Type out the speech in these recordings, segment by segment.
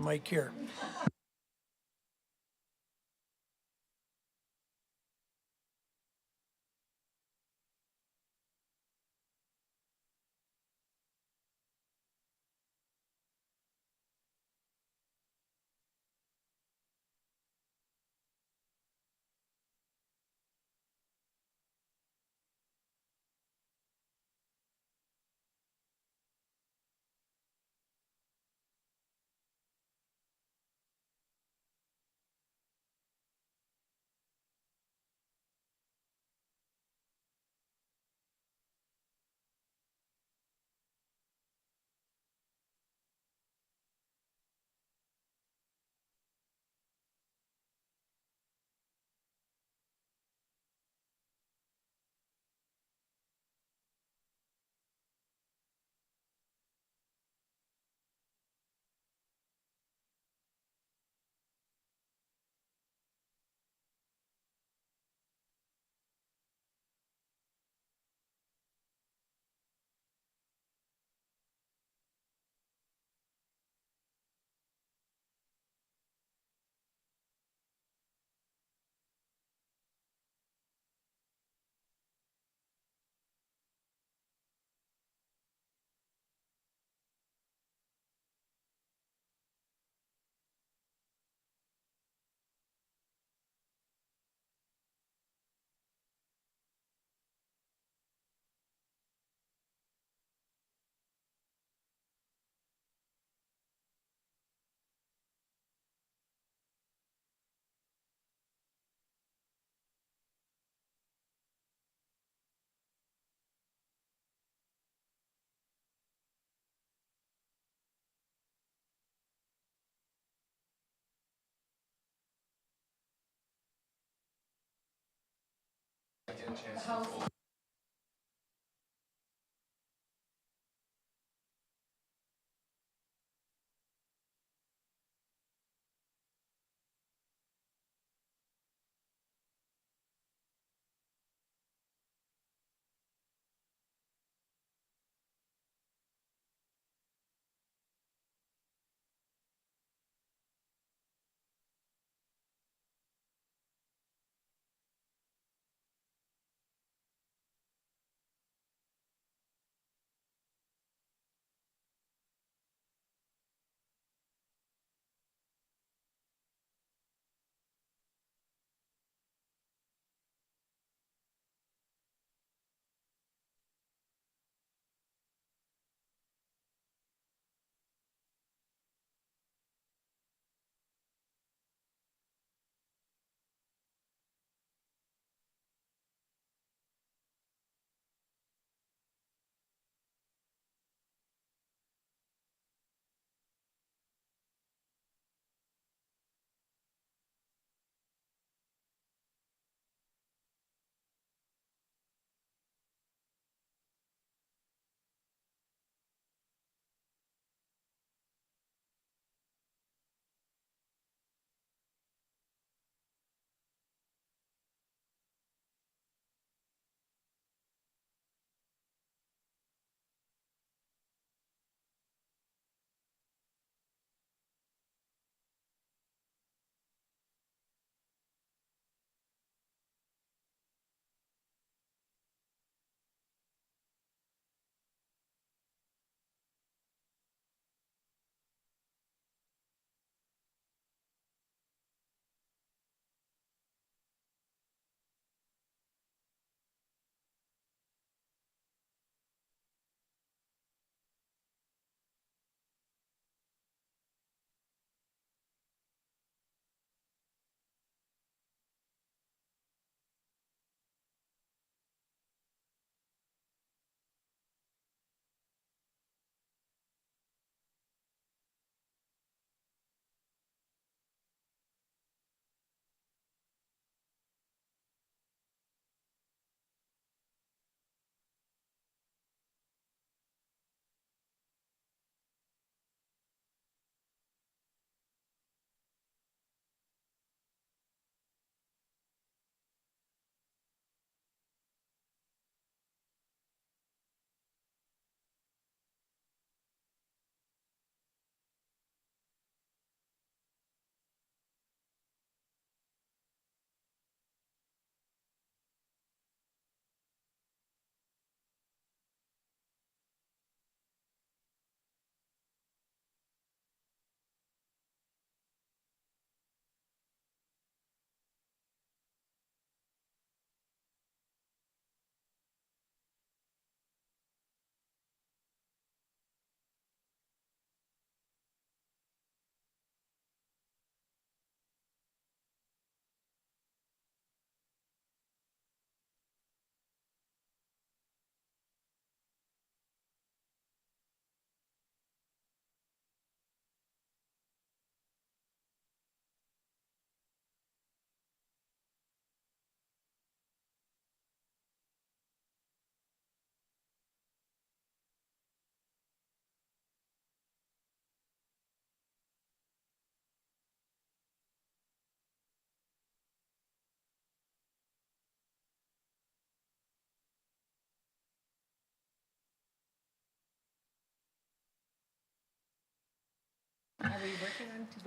mic here.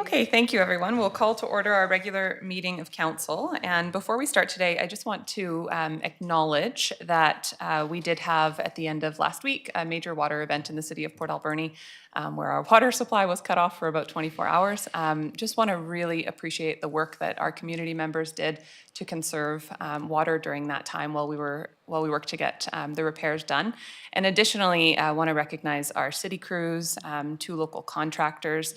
Okay, thank you, everyone. We'll call to order our regular meeting of council. And before we start today, I just want to acknowledge that we did have, at the end of last week, a major water event in the city of Port Alberni where our water supply was cut off for about 24 hours. Just want to really appreciate the work that our community members did to conserve water during that time while we worked to get the repairs done. And additionally, I want to recognize our city crews, 2 local contractors,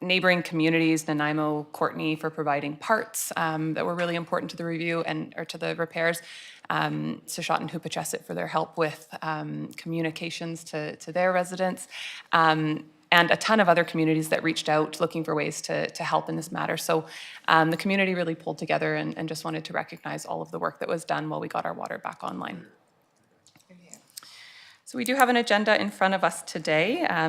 neighboring communities, Nanaimo, Courtney, for providing parts that were really important to the review or to the repairs. Sashot and Hupachesset for their help with communications to their residents. And a ton of other communities that reached out looking for ways to help in this matter. So the community really pulled together and just wanted to recognize all of the work that was done while we got our water back online. So we do have an agenda in front of us today. I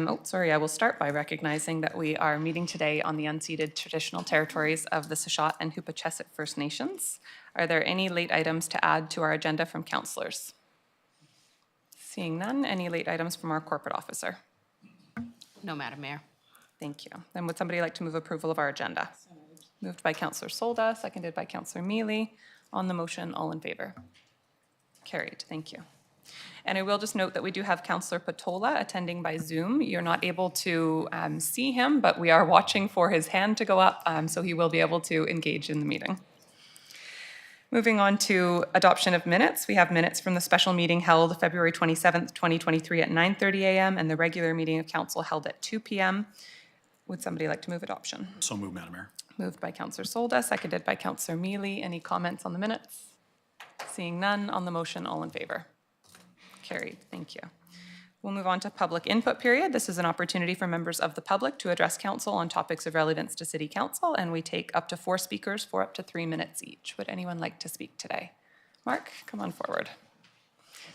will start by recognizing that we are meeting today on the unceded traditional territories of the Sashot and Hupachesset First Nations. Are there any late items to add to our agenda from councillors? Seeing none, any late items from our corporate officer? No, Madam Mayor. Thank you. Then would somebody like to move approval of our agenda? Moved by Councillor Solda, seconded by Councillor Mealy. On the motion, all in favor? Carried. Thank you. And I will just note that we do have Councillor Patola attending by Zoom. You're not able to see him, but we are watching for his hand to go up, so he will be able to engage in the meeting. Moving on to adoption of minutes. We have minutes from the special meeting held February 27th, 2023 at 9:30 a.m. and the regular meeting of council held at 2 p.m. Would somebody like to move adoption? So moved, Madam Mayor. Moved by Councillor Solda, seconded by Councillor Mealy. Any comments on the minutes? Seeing none, on the motion, all in favor? Carried. Thank you. We'll move on to public input period. This is an opportunity for members of the public to address council on topics of relevance to City Council, and we take up to 4 speakers for up to 3 minutes each. Would anyone like to speak today? Mark, come on forward.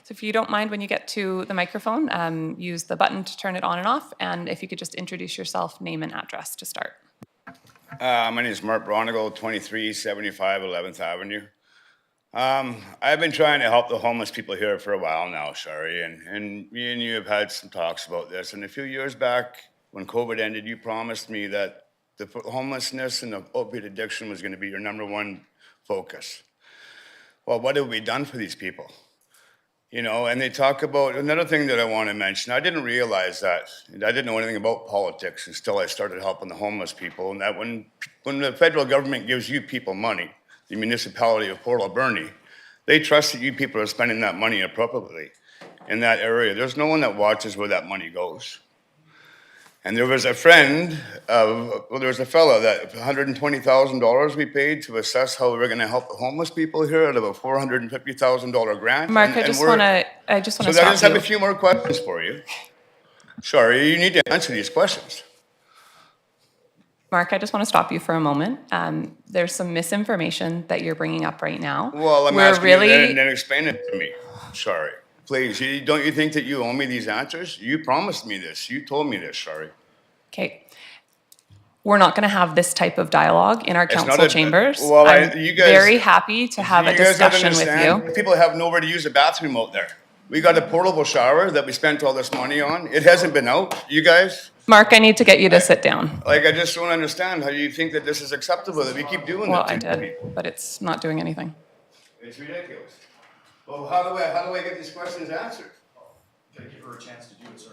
So if you don't mind, when you get to the microphone, use the button to turn it on and off, and if you could just introduce yourself, name and address to start. My name is Mark Bronigal, 2375 11th Avenue. I've been trying to help the homeless people here for a while now, Shari, and me and you have had some talks about this. And a few years back, when COVID ended, you promised me that the homelessness and the opiate addiction was going to be your #1 focus. Well, what have we done for these people? You know, and they talk about, another thing that I want to mention, I didn't realize that, I didn't know anything about politics until I started helping the homeless people, and that when the federal government gives you people money, the municipality of Port Alberni, they trust that you people are spending that money appropriately in that area. There's no one that watches where that money goes. And there was a there was a fellow that $120,000 we paid to assess how we were going to help the homeless people here out of a $450,000 grant. Mark, I just want to stop you. So I just have a few more questions for you. Sorry, you need to answer these questions. Mark, I just want to stop you for a moment. There's some misinformation that you're bringing up right now. Well, I'm asking you and then explain it to me. Sorry. Please, don't you think that you owe me these answers? You promised me this. You told me this, sorry. Okay. We're not going to have this type of dialogue in our council chambers. Well, I'm you guys, very happy to have a discussion with you. People have nowhere to use a bathroom out there. We got a portable shower that we spent all this money on. It hasn't been out. You guys? Mark, I need to get you to sit down. Like, I just don't understand how you think that this is acceptable, that we keep doing that to people. Well, I did, but it's not doing anything. It's ridiculous. Well, how do I get these questions answered? Gotta give her a chance to do it, sir.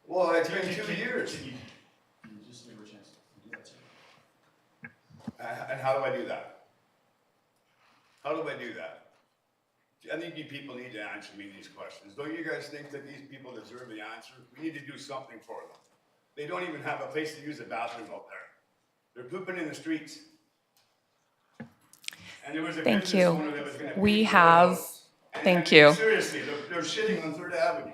Well, it's been 2 years. Can you just give her a chance to do that, sir? And how do I do that? How do I do that? I think you people need to answer me these questions. Don't you guys think that these people deserve the answer? We need to do something for them. They don't even have a place to use a bathroom out there. They're pooping in the streets. And there was a Thank business you. owner that was going to We have, thank you. Seriously, they're shitting on 3rd Avenue.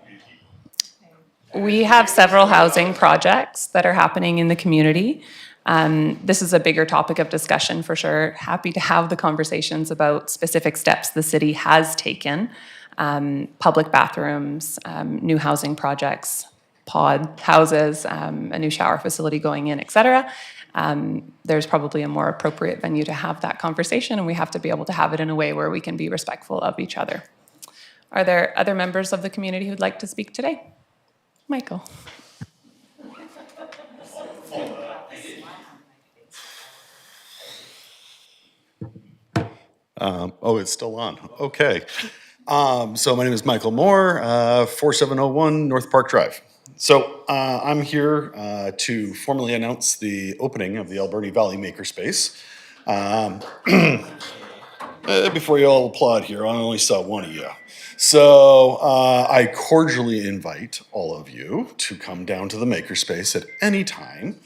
We have several housing projects that are happening in the community. This is a bigger topic of discussion for sure. Happy to have the conversations about specific steps the city has taken. Public bathrooms, new housing projects, pod houses, a new shower facility going in, etc. There's probably a more appropriate venue to have that conversation, and we have to be able to have it in a way where we can be respectful of each other. Are there other members of the community who'd like to speak today? Michael. Oh, it's still on. Okay. So my name is Michael Moore, 4701 North Park Drive. So I'm here to formally announce the opening of the Alberni Valley Makerspace. Before you all applaud here, I only saw one of you. So I cordially invite all of you to come down to the Makerspace at any time,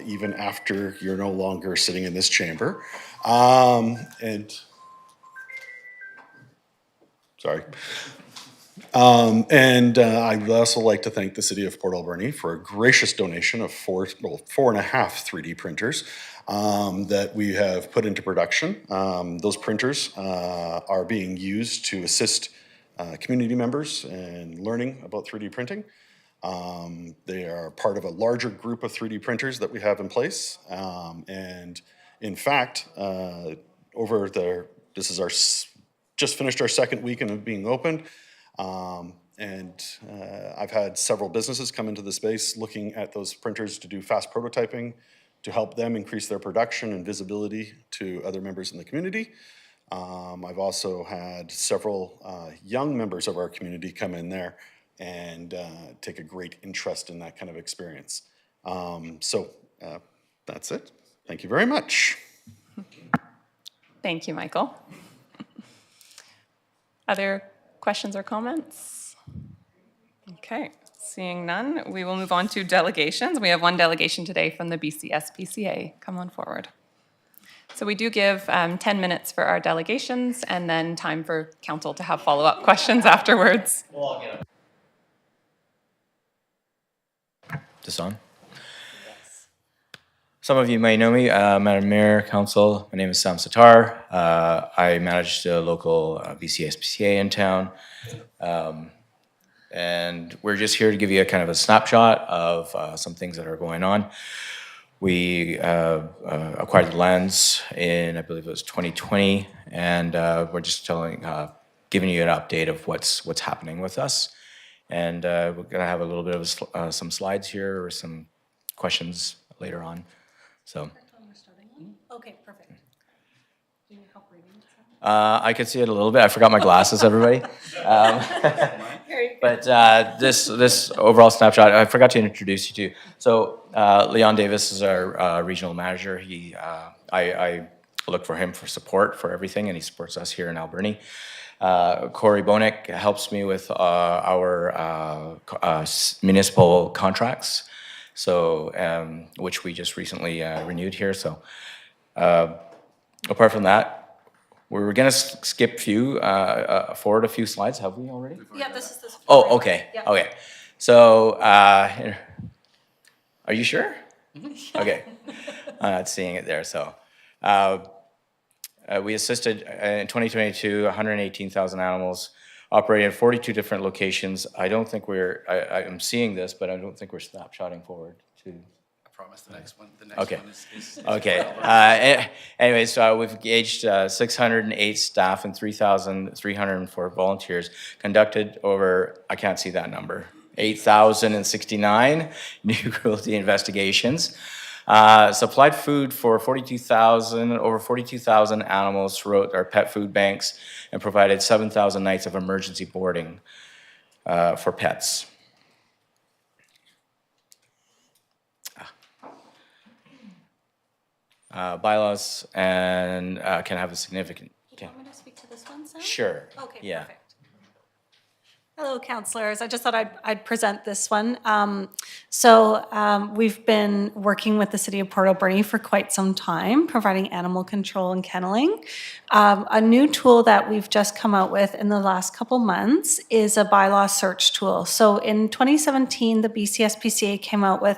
even after you're no longer sitting in this chamber. Sorry. I would also like to thank the city of Port Alberni for a gracious donation of four and a half 3D printers that we have put into production. Those printers are being used to assist community members in learning about 3D printing. They are part of a larger group of 3D printers that we have in place. And in fact, this is our just finished our second weekend of being open. I've had several businesses come into the space looking at those printers to do fast prototyping to help them increase their production and visibility to other members in the community. I've also had several young members of our community come in there and take a great interest in that kind of experience. That's it. Thank you very much. Thank you, Michael. Other questions or comments? Okay, seeing none, we will move on to delegations. We have one delegation today from the BCSPCA. Come on forward. So we do give 10 minutes for our delegations and then time for council to have follow-up questions afterwards. This on? Some of you may know me, Madam Mayor, Council. My name is Sam Satar. I manage the local BCSPCA in town. And we're just here to give you a kind of a snapshot of some things that are going on. We acquired the lands in, I believe it was 2020, and we're just giving you an update of what's happening with us. And we're gonna have a little bit of some slides here or some questions later on. So. Okay, perfect. Do you need help reading? I could see it a little bit. I forgot my glasses, everybody. But this overall snapshot, I forgot to introduce you to. So Leon Davis is our regional manager. I look for him for support for everything, and he supports us here in Alberni. Corey Bonick helps me with our municipal contracts, so which we just recently renewed here. So apart from that, we were gonna skip forward a few slides. Have we already? Yeah, this is this. Oh, okay, Yeah. okay. So, are you sure? Okay, I'm not seeing it there, so. We assisted in 2022, 118,000 animals, operated in 42 different locations. I don't think I'm seeing this, but I don't think we're snapshotting forward to. I promise the next one Okay. is Okay. Anyways, we've engaged 608 staff and 3,304 volunteers, conducted over, I can't see that number, 8,069 new cruelty investigations, supplied food for over 42,000 animals throughout our pet food banks, and provided 7,000 nights of emergency boarding for pets. Bylaws and can have a significant. Do you want me to speak to this one, Sam? Sure. Okay, Yeah. perfect. Hello, councillors. I just thought I'd present this one. We've been working with the City of Port Alberni for quite some time, providing animal control and kenneling. A new tool that we've just come out with in the last couple months is a bylaw search tool. So in 2017, the BCSPCA came out with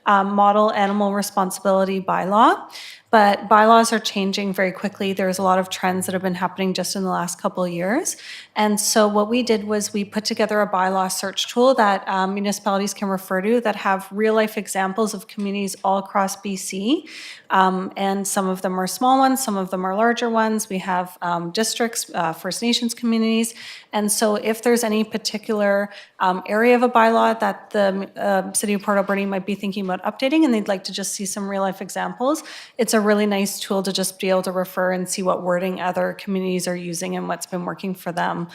model animal responsibility bylaw. But bylaws are changing very quickly. There's a lot of trends that have been happening just in the last couple of years. And so what we did was we put together a bylaw search tool that municipalities can refer to that have real-life examples of communities all across BC. And some of them are small ones, some of them are larger ones. We have districts, First Nations communities. And so if there's any particular area of a bylaw that the City of Port Alberni might be thinking about about updating and they'd like to just see some real life examples, it's a really nice tool to just be able to refer and see what wording other communities are using and what's been working for them.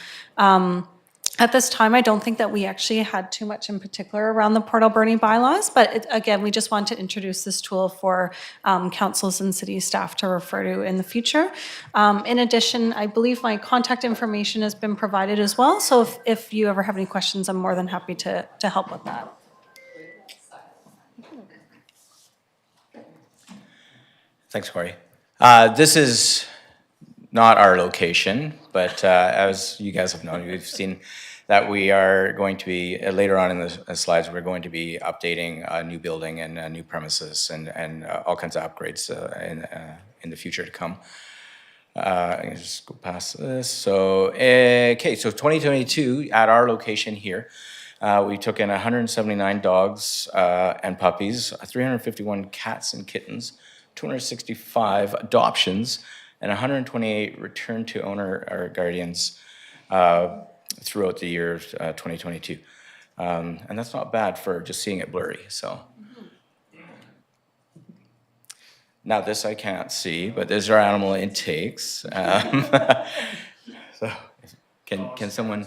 At this time, I don't think that we actually had too much in particular around the Port Alberni bylaws, but again, we just want to introduce this tool for councils and city staff to refer to in the future. In addition, I believe my contact information has been provided as well, so if you ever have any questions, I'm more than happy to help with that. Thanks, Corey. This is not our location, but as you guys have known, we've seen that we are going to be, later on in the slides, we're going to be updating a new building and new premises and all kinds of upgrades in the future to come. I can just go past this. So, okay, so 2022 at our location here, we took in 179 dogs and puppies, 351 cats and kittens, 265 adoptions, and 128 return to owner or guardians throughout the year of 2022. And that's not bad for just seeing it blurry, so. Now this I can't see, but these are animal intakes. So can someone?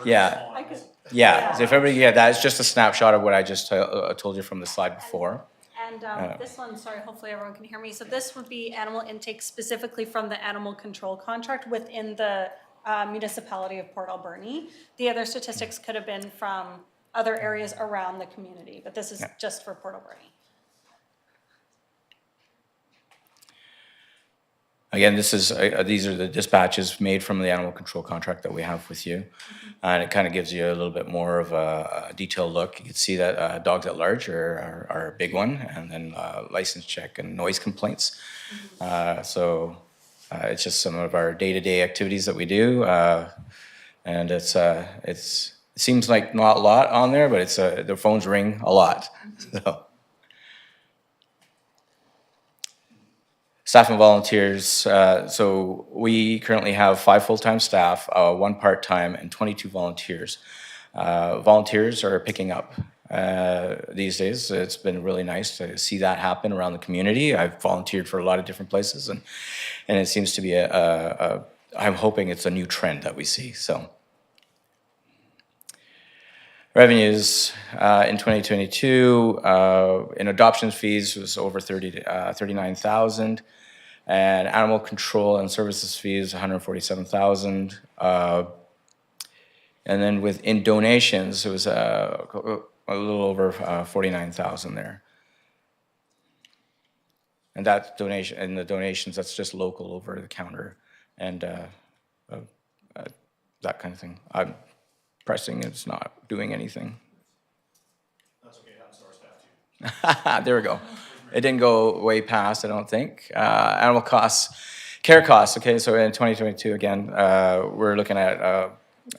Yeah. I could. Yeah, so if everybody, that's just a snapshot of what I just told you from the slide before. And this one, sorry, hopefully everyone can hear me. So this would be animal intake specifically from the animal control contract within the municipality of Port Alberni. The other statistics could have been from other areas around the community, but this is just for Port Alberni. Again, this is these are the dispatches made from the animal control contract that we have with you. And it kind of gives you a little bit more of a detailed look. You can see that dogs at large are a big one, and then license check and noise complaints. So it's just some of our day-to-day activities that we do. And it seems like not a lot on there, but the phones ring a lot. So. Staff and volunteers, so we currently have 5 full-time staff, 1 part-time, and 22 volunteers. Volunteers are picking up these days. It's been really nice to see that happen around the community. I've volunteered for a lot of different places, and it seems to be I'm hoping it's a new trend that we see, so. Revenues in 2022, in adoption fees was over 39,000. And animal control and services fees, 147,000. And then in donations, it was a little over 49,000 there. And that donation, and the donations, that's just local over the counter and that kind of thing. I'm pressing, it's not doing anything. That's okay, happens to our staff too. There we go. It didn't go way past, I don't think. Animal costs, care costs, okay, so in 2022, again, we're looking at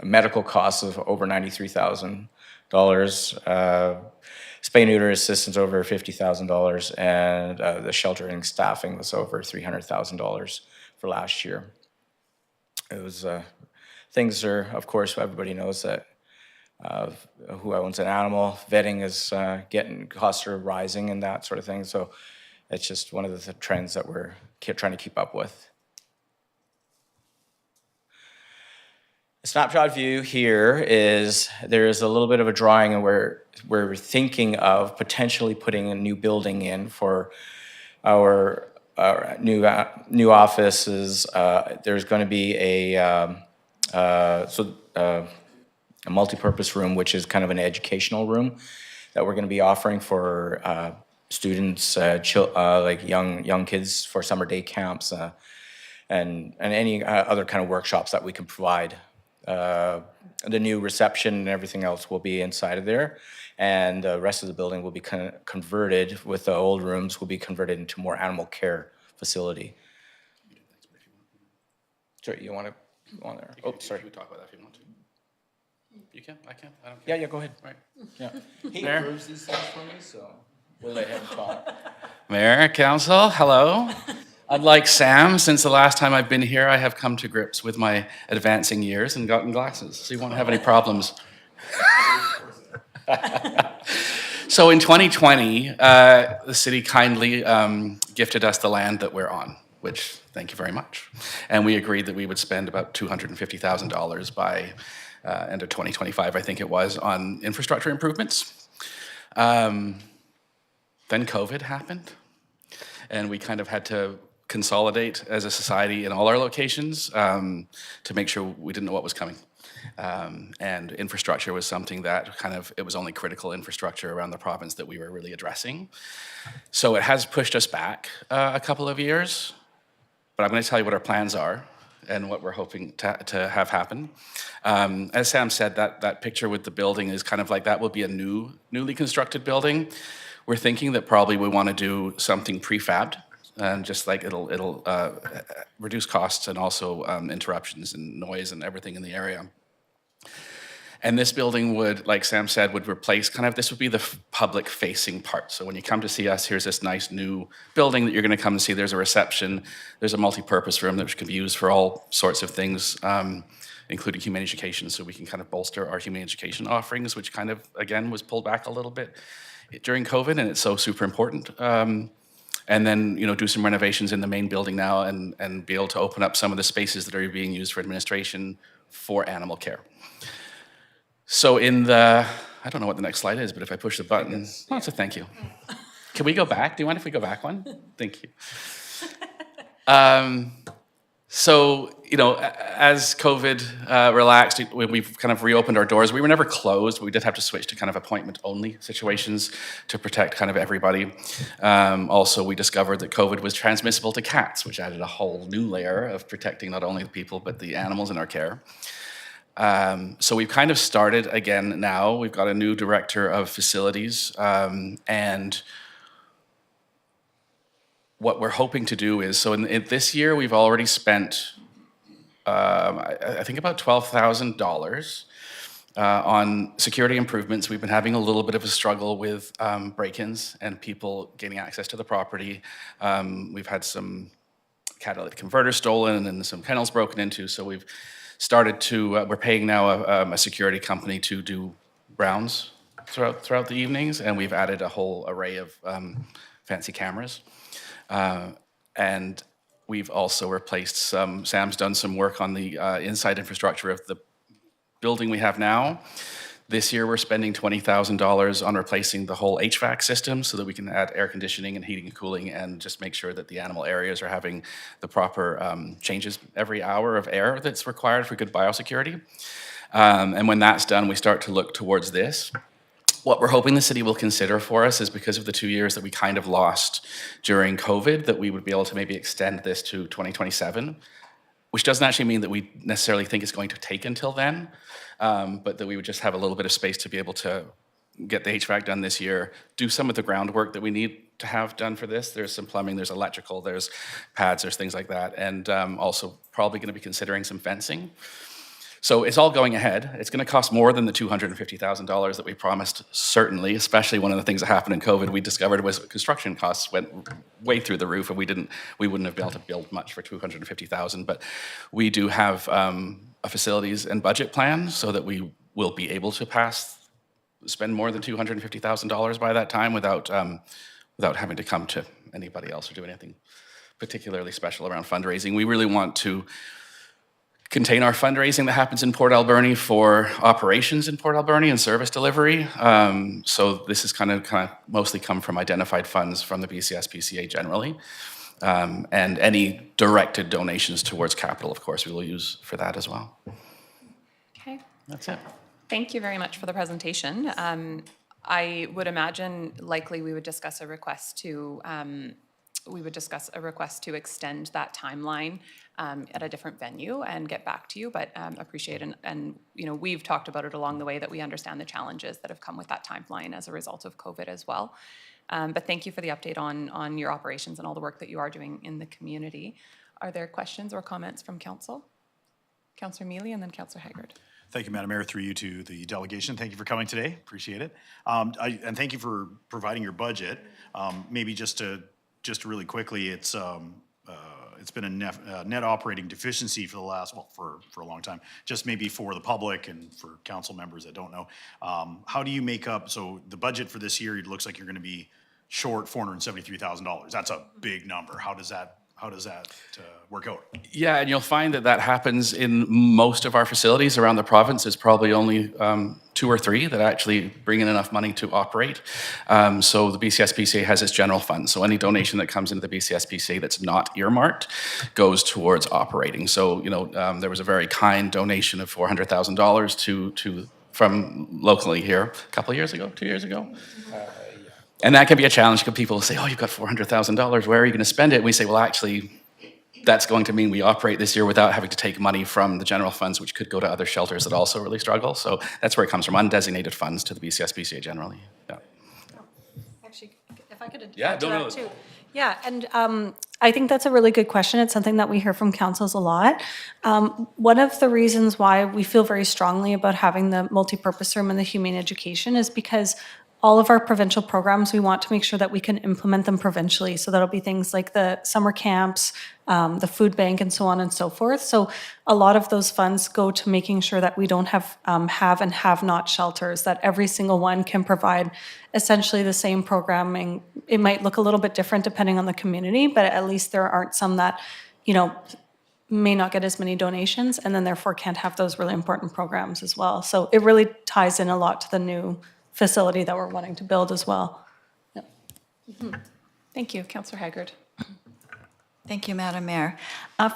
medical costs of over $93,000, spay-neuter assistance over $50,000, and the sheltering staffing was over $300,000 for last year. It was, things are, of course, everybody knows that who owns an animal, vetting is costs are rising and that sort of thing. So it's just one of the trends that we're trying to keep up with. A snapshot view here is there's a little bit of a drawing where we're thinking of potentially putting a new building in for our new offices. There's going to be a multi-purpose room, which is kind of an educational room that we're going to be offering for students, like young kids for summer day camps, and any other kind of workshops that we can provide. The new reception and everything else will be inside of there, and the rest of the building will be converted, with the old rooms will be converted into more animal care facility. Sorry, you want to go on there? Oh, sorry. You can talk about that if you want to. You can, I can, I don't Yeah, care. go ahead. Right. Yeah. He Mayor? approves these things for me, so we'll let him talk. Mayor, council, hello. Unlike Sam, since the last time I've been here, I have come to grips with my advancing years and gotten glasses, so you won't have any problems. So in 2020, the city kindly gifted us the land that we're on, which thank you very much. And we agreed that we would spend about $250,000 by end of 2025, I think it was, on infrastructure improvements. Then COVID happened, and we kind of had to consolidate as a society in all our locations to make sure we didn't know what was coming. And infrastructure was something that it was only critical infrastructure around the province that we were really addressing. So it has pushed us back a couple of years, but I'm going to tell you what our plans are and what we're hoping to have happen. As Sam said, that picture with the building is kind of like that will be a newly constructed building. We're thinking that probably we want to do something prefabbed, and just like it'll reduce costs and also interruptions and noise and everything in the area. And this building would, like Sam said, would replace this would be the public facing part. So when you come to see us, here's this nice new building that you're gonna come and see. There's a reception, there's a multi-purpose room that can be used for all sorts of things, including human education. So we can kind of bolster our human education offerings, which again, was pulled back a little bit during COVID, and it's so super important. And then, do some renovations in the main building now and be able to open up some of the spaces that are being used for administration for animal care. So I don't know what the next slide is, but if I push the button, it's a thank you. Can we go back? Do you mind if we go back one? Thank you. So, as COVID relaxed, we've kind of reopened our doors. We were never closed. We did have to switch to kind of appointment-only situations to protect kind of everybody. Also, we discovered that COVID was transmissible to cats, which added a whole new layer of protecting not only the people, but the animals in our care. So we've kind of started again now. We've got a new director of facilities, and what we're hoping to do is, so in this year we've already spent, I think about $12,000 on security improvements. We've been having a little bit of a struggle with break-ins and people gaining access to the property. We've had some catalytic converters stolen and some kennels broken into, so we've started to, we're paying now a security company to do rounds throughout the evenings, and we've added a whole array of fancy cameras. And we've also replaced Sam's done some work on the inside infrastructure of the building we have now. This year we're spending $20,000 on replacing the whole HVAC system so that we can add air conditioning and heating and cooling and just make sure that the animal areas are having the proper changes every hour of air that's required for good biosecurity. And when that's done, we start to look towards this. What we're hoping the city will consider for us is, because of the 2 years that we kind of lost during COVID, that we would be able to maybe extend this to 2027, which doesn't actually mean that we necessarily think it's going to take until then, but that we would just have a little bit of space to be able to get the HVAC done this year, do some of the groundwork that we need to have done for this. There's some plumbing, there's electrical, there's pads, there's things like that, and also probably going to be considering some fencing. So it's all going ahead. It's going to cost more than the $250,000 that we promised, certainly, especially one of the things that happened in COVID we discovered was construction costs went way through the roof, and we wouldn't have been able to build much for $250,000. But we do have a facilities and budget plan so that we will be able to spend more than $250,000 by that time without having to come to anybody else or do anything particularly special around fundraising. We really want to contain our fundraising that happens in Port Alberni for operations in Port Alberni and service delivery. So this is kind of mostly come from identified funds from the BCS-PCA generally. And any directed donations towards capital, of course, we will use for that as well. Okay. That's it. Thank you very much for the presentation. I would imagine likely we would discuss a request to extend that timeline at a different venue and get back to you, but appreciate and we've talked about it along the way that we understand the challenges that have come with that timeline as a result of COVID as well. But thank you for the update on your operations and all the work that you are doing in the community. Are there questions or comments from council? Councillor Mealy and then Councillor Haggard. Thank you, Madam Mayor, through you to the delegation. Thank you for coming today. Appreciate it. And thank you for providing your budget. Maybe just really quickly, it's it's been a net operating deficiency for the last, well, for a long time, just maybe for the public and for council members that don't know. How do you make up, so the budget for this year, it looks like you're gonna be short $473,000. That's a big number. How does that work out? Yeah, and you'll find that that happens in most of our facilities around the province. There's probably only 2 or 3 that actually bring in enough money to operate. So the BCSPCA has its general fund. So any donation that comes into the BCSPCA that's not earmarked goes towards operating. So, you know, there was a very kind donation of $400,000 from locally here a couple of years ago, 2 years ago. And that can be a challenge because people say, oh, you've got $400,000, where are you going to spend it? And we say, well, actually, that's going to mean we operate this year without having to take money from the general funds, which could go to other shelters that also really struggle. So that's where it comes from, undesignated funds to the BCSPCA generally. Yeah. Actually, if I could Yeah, add to no, that too. Yeah, and I think that's a really good question. It's something that we hear from councils a lot. One of the reasons why we feel very strongly about having the multipurpose room and the humane education is because all of our provincial programs, we want to make sure that we can implement them provincially. So that'll be things like the summer camps, the food bank, and so on and so forth. So a lot of those funds go to making sure that we don't have have and have not shelters, that every single one can provide essentially the same programming. It might look a little bit different depending on the community, but at least there aren't some that, you know, may not get as many donations and then therefore can't have those really important programs as well. So it really ties in a lot to the new facility that we're wanting to build as well. Yep. Thank you. Councillor Haggard. Thank you, Madam Mayor.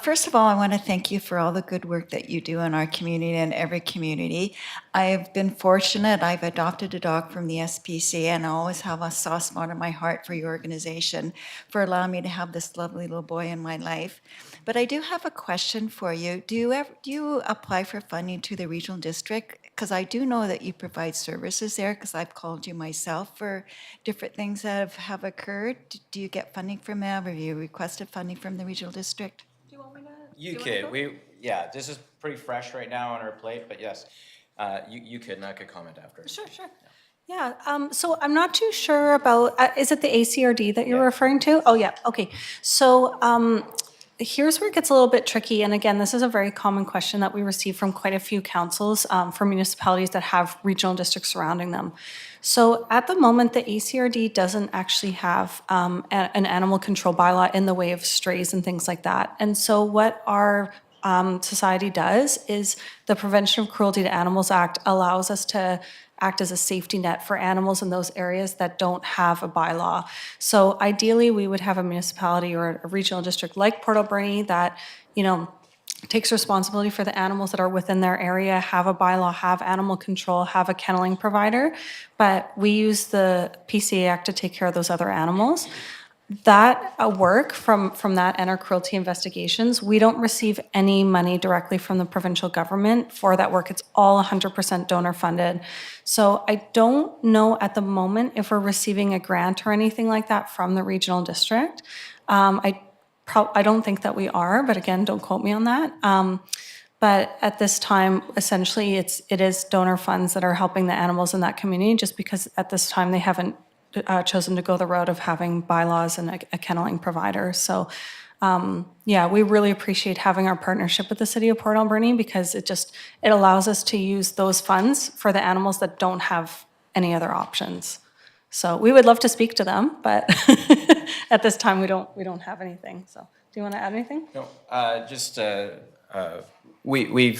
First of all, I want to thank you for all the good work that you do in our community and every community. I've been fortunate. I've adopted a dog from the SPCA, and I always have a soft spot in my heart for your organization for allowing me to have this lovely little boy in my life. But I do have a question for you. Do you apply for funding to the regional district? Because I do know that you provide services there, because I've called you myself for different things that have occurred. Do you get funding from them? Have you requested funding from the regional district? You could, yeah, this is pretty fresh right now on our plate, but yes, you could, and I could comment after. Sure. Yeah, so I'm not too sure about, is it the ACRD that you're referring to? Oh, yeah, okay. So here's where it gets a little bit tricky. And again, this is a very common question that we receive from quite a few councils for municipalities that have regional districts surrounding them. So at the moment, the ACRD doesn't actually have an animal control bylaw in the way of strays and things like that. And so what our society does is the Prevention of Cruelty to Animals Act allows us to act as a safety net for animals in those areas that don't have a bylaw. So ideally, we would have a municipality or a regional district like Port Alberni that, you know, takes responsibility for the animals that are within their area, have a bylaw, have animal control, have a kenneling provider, but we use the PCA Act to take care of those other animals. That work from that and our cruelty investigations, we don't receive any money directly from the provincial government for that work. It's all 100% donor funded. So I don't know at the moment if we're receiving a grant or anything like that from the regional district. I don't think that we are, but again, don't quote me on that. But at this time, essentially, it is donor funds that are helping the animals in that community, just because at this time they haven't chosen to go the route of having bylaws and a kenneling provider. So yeah, we really appreciate having our partnership with the City of Port Alberni, because it allows us to use those funds for the animals that don't have any other options. So we would love to speak to them, but at this time we don't have anything. So do you want to add anything? No, just we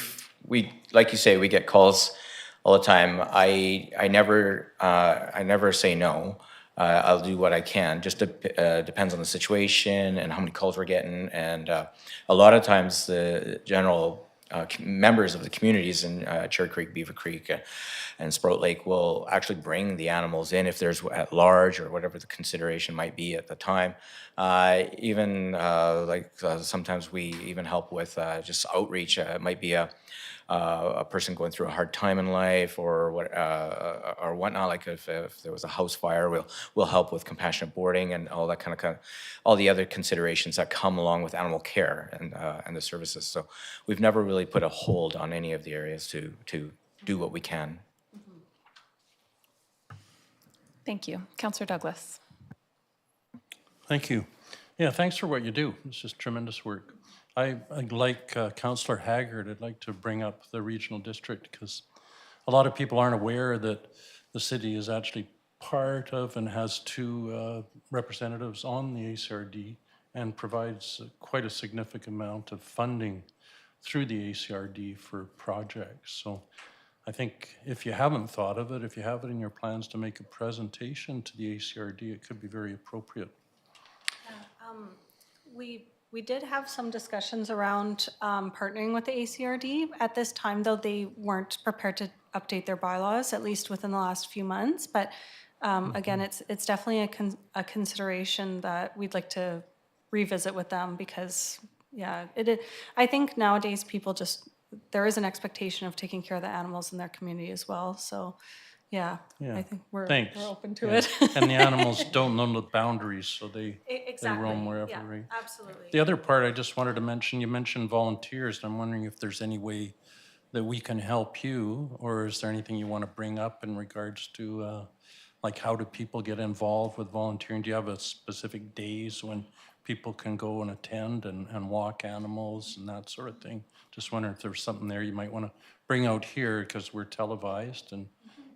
like you say, we get calls all the time. I never say no. I'll do what I can. Just depends on the situation and how many calls we're getting. And a lot of times the general members of the communities in Cherry Creek, Beaver Creek, and Sprout Lake will actually bring the animals in if there's at large or whatever the consideration might be at the time. Sometimes we even help with just outreach. It might be a person going through a hard time in life or whatnot. Like if there was a house fire, we'll help with compassionate boarding and all that kind of all the other considerations that come along with animal care and the services. So we've never really put a hold on any of the areas to do what we can. Thank you. Councillor Douglas. Thank you. Yeah, thanks for what you do. It's just tremendous work. Like Councillor Haggard, I'd like to bring up the regional district because a lot of people aren't aware that the city is actually part of and has two representatives on the ACRD and provides quite a significant amount of funding through the ACRD for projects. So I think if you haven't thought of it, if you have it in your plans to make a presentation to the ACRD, it could be very appropriate. We did have some discussions around partnering with the ACRD. At this time, though, they weren't prepared to update their bylaws, at least within the last few months. But again, it's definitely a consideration that we'd like to revisit with them because, yeah, I think nowadays people there is an expectation of taking care of the animals in their community as well. So, yeah, Yeah, I think we're thanks. open to Yeah. it. And the animals don't know the boundaries, so they Exactly. roam wherever, Yeah, right? absolutely. The other part I just wanted to mention, you mentioned volunteers, and I'm wondering if there's any way that we can help you, or is there anything you want to bring up in regards to, like, how do people get involved with volunteering? Do you have a specific days when people can go and attend and walk animals and that sort of thing? Just wondering if there's something there you might want to bring out here, because we're televised and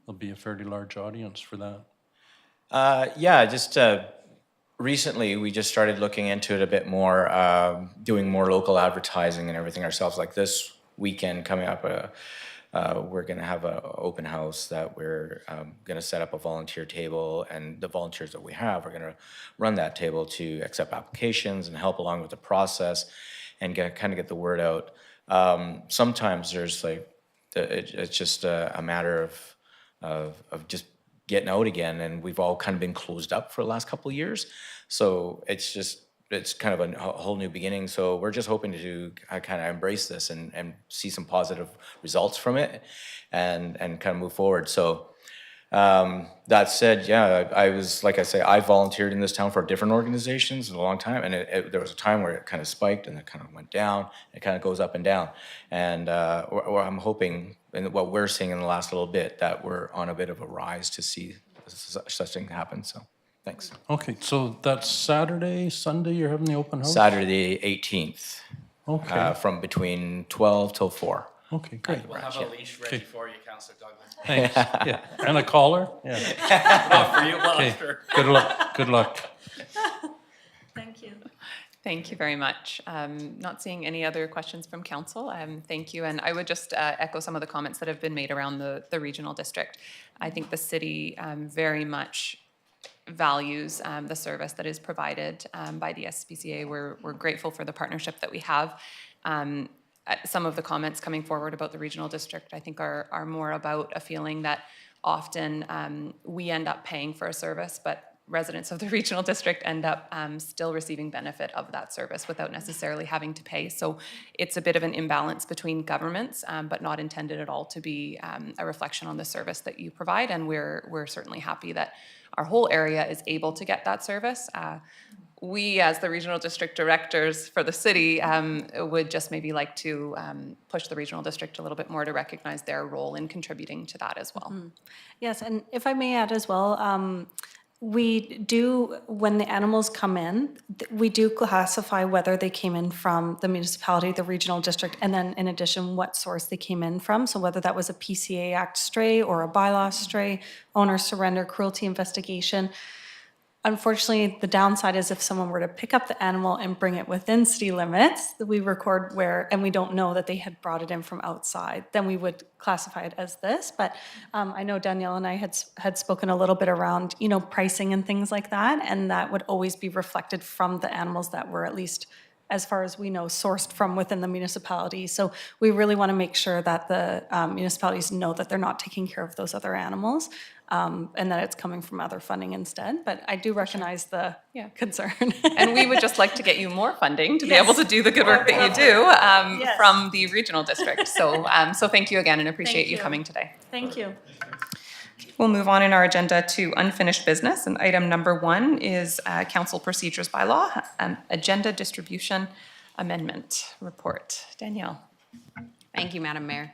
there'll be a fairly large audience for that. Yeah, just recently we just started looking into it a bit more, doing more local advertising and everything ourselves. Like this weekend coming up, we're going to have an open house that we're going to set up a volunteer table, and the volunteers that we have are going to run that table to accept applications and help along with the process and kind of get the word out. Sometimes there's like, it's just a matter of just getting out again, and we've all kind of been closed up for the last couple of years. So it's kind of a whole new beginning. So we're just hoping to kind of embrace this and see some positive results from it and kind of move forward. So that said, yeah, I was, like I say, I volunteered in this town for different organizations in a long time, and there was a time where it kind of spiked and it kind of went down. It kind of goes up and down. And I'm hoping, and what we're seeing in the last little bit, that we're on a bit of a rise to see such thing happen. So thanks. Okay, so that's Saturday, Sunday, you're having the open house? Saturday, 18th, Okay, from between 12 till 4. okay, great. We'll have a leash ready for you, Councillor Douglas. Thanks, yeah. And a collar? Yeah. For you, well, Okay, after. good luck, good luck. Thank you. Thank you very much. Not seeing any other questions from council. Thank you. And I would just echo some of the comments that have been made around the regional district. I think the city very much values the service that is provided by the SPCA. We're grateful for the partnership that we have. Some of the comments coming forward about the regional district, I think, are more about a feeling that often we end up paying for a service, but residents of the regional district end up still receiving benefit of that service without necessarily having to pay. So it's a bit of an imbalance between governments, but not intended at all to be a reflection on the service that you provide. And we're certainly happy that our whole area is able to get that service. We, as the regional district directors for the city, would just maybe like to push the regional district a little bit more to recognize their role in contributing to that as well. Yes, and if I may add as well, we do, when the animals come in, we do classify whether they came in from the municipality, the regional district, and then in addition, what source they came in from. So whether that was a PCA Act stray or a bylaw stray, owner surrender, cruelty investigation. Unfortunately, the downside is if someone were to pick up the animal and bring it within city limits, we record where, and we don't know that they had brought it in from outside, then we would classify it as this. But I know Danielle and I had spoken a little bit around, pricing and things like that, and that would always be reflected from the animals that were, at least as far as we know, sourced from within the municipality. So we really want to make sure that the municipalities know that they're not taking care of those other animals, and that it's coming from other funding instead. But I do recognize the concern. And we would just like to get you more funding to be able to do the good work that you do from the regional district. So, so thank you again and appreciate you coming today. Thank you. We'll move on in our agenda to unfinished business. And item number 1 is council procedures bylaw, agenda distribution amendment report. Danielle. Thank you, Madam Mayor.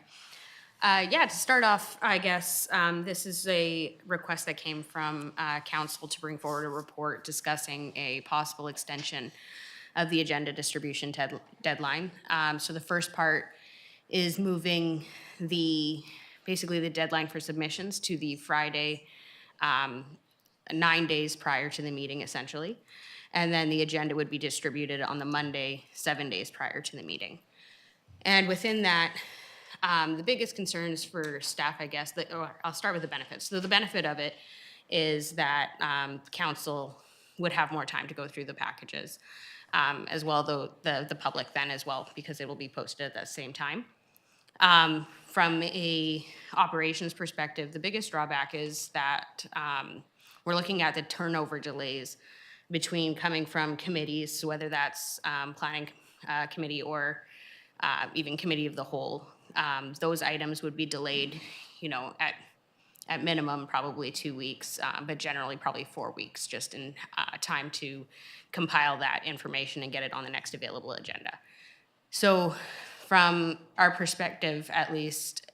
Yeah, to start off, I guess, this is a request that came from council to bring forward a report discussing a possible extension of the agenda distribution deadline. So the first part is moving basically the deadline for submissions to the Friday, 9 days prior to the meeting, essentially. And then the agenda would be distributed on the Monday, 7 days prior to the meeting. And within that, the biggest concerns for staff, I guess, I'll start with the benefits. So the benefit of it is that council would have more time to go through the packages, as well, though the public then as well, because it will be posted at that same time. From a operations perspective, the biggest drawback is that we're looking at the turnover delays between coming from committees, so whether that's planning committee or even committee of the whole. Those items would be delayed, at minimum probably 2 weeks, but generally probably 4 weeks, just in time to compile that information and get it on the next available agenda. So from our perspective, at least,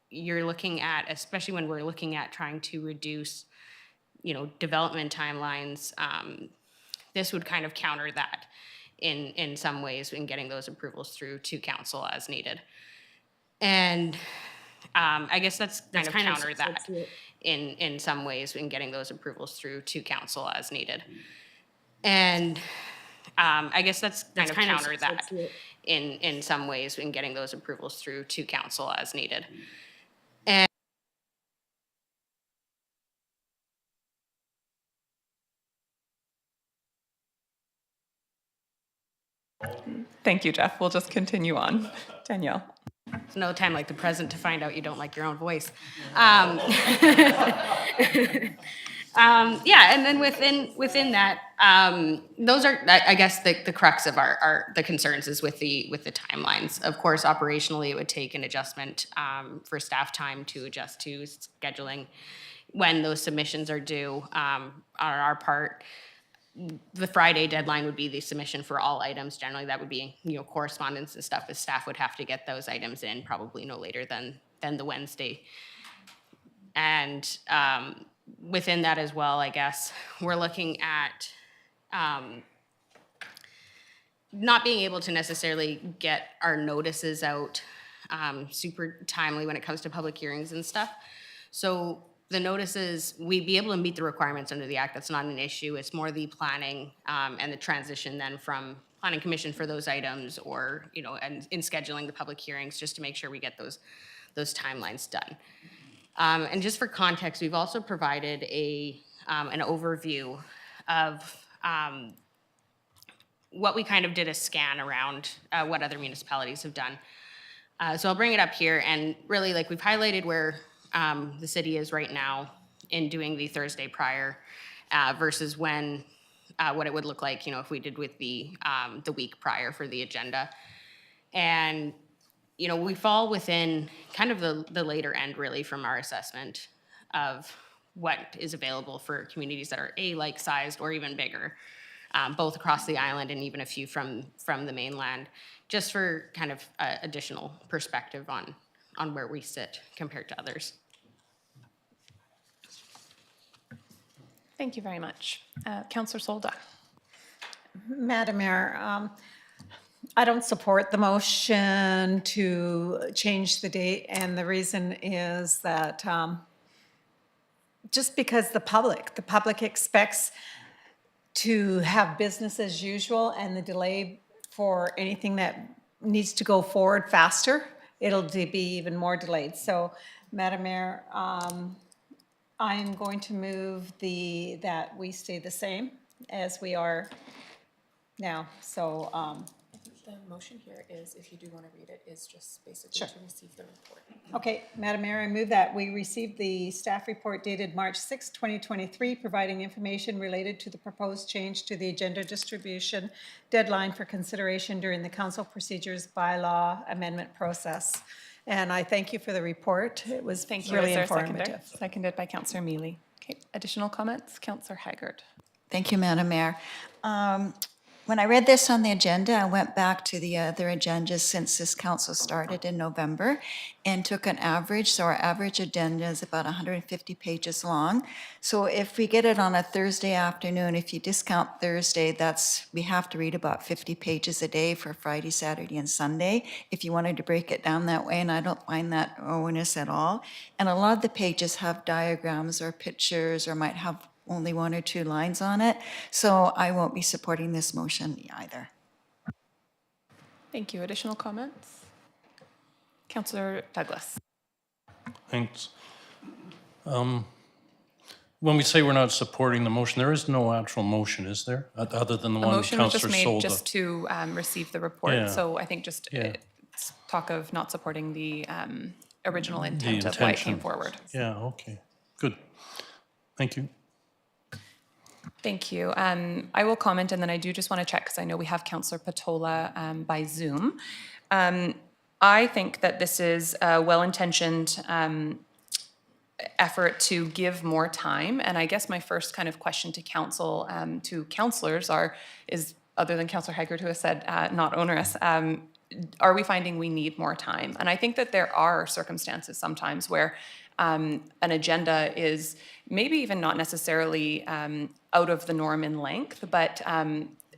you're looking at, especially when we're looking at trying to reduce, development timelines, this would kind of counter that in some ways in getting those approvals through to council as needed. And I guess that's kind of counter that in some ways in getting those approvals through to council as needed. And I guess that's kind of counter that in some ways in getting those approvals through to council as needed. And Thank you, Jeff. We'll just continue on. Danielle. There's no time like the present to find out you don't like your own voice. Yeah, and then within that, those are, I guess, the crux of the concerns is with the timelines. Of course, operationally, it would take an adjustment for staff time to adjust to scheduling when those submissions are due. On our part, the Friday deadline would be the submission for all items. Generally, that would be, correspondence and stuff, as staff would have to get those items in probably no later than the Wednesday. And within that as well, I guess, we're looking at not being able to necessarily get our notices out super timely when it comes to public hearings and stuff. So the notices, we'd be able to meet the requirements under the Act. That's not an issue. It's more the planning and the transition then from planning commission for those items, or, and in scheduling the public hearings, just to make sure we get those timelines done. And just for context, we've also provided an overview of what we kind of did a scan around what other municipalities have done. So I'll bring it up here, and really, we've highlighted where the city is right now in doing the Thursday prior versus what it would look like, if we did with the week prior for the agenda. And, we fall within kind of the later end, really, from our assessment of what is available for communities that are like-sized or even bigger, both across the island and even a few from the mainland, just for kind of additional perspective on where we sit compared to others. Thank you very much. Councillor Solda. Madam Mayor, I don't support the motion to change the date, and the reason is that just because the public expects to have business as usual, and the delay for anything that needs to go forward faster, it'll be even more delayed. So, Madam Mayor, I am going to move that we stay the same as we are now. So, The motion here is, if you do want to read it, is just basically Sure. to receive the report. okay, Madam Mayor, I move that we receive the staff report dated March 6, 2023, providing information related to the proposed change to the agenda distribution deadline for consideration during the council procedures bylaw amendment process. And I thank you for the report. It was Thank you. really Is there a seconder? informative. Seconded by Councillor Mealy. Okay, additional comments? Councillor Haggard. Thank you, Madam Mayor. When I read this on the agenda, I went back to the other agendas since this council started in November and took an average. So our average agenda is about 150 pages long. So if we get it on a Thursday afternoon, if you discount Thursday, we have to read about 50 pages a day for Friday, Saturday, and Sunday. If you wanted to break it down that way, and I don't find that onerous at all. And a lot of the pages have diagrams or pictures or might have only 1 or 2 lines on it. So I won't be supporting this motion either. Thank you. Additional comments? Councillor Douglas. Thanks. When we say we're not supporting the motion, there is no actual motion, is there? Other than the A one motion was just Councillor made Solda. just to receive the report. Yeah. So I think just Yeah. it's talk of not supporting the original The intent of why it came intention. forward. Yeah, okay, good. Thank you. Thank you. I will comment, and then I do just want to check, because I know we have Councillor Patola by Zoom. I think that this is a well-intentioned effort to give more time, and I guess my first kind of question to council, to councillors is, other than Councillor Haggard, who has said not onerous, are we finding we need more time? And I think that there are circumstances sometimes where an agenda is maybe even not necessarily out of the norm in length, but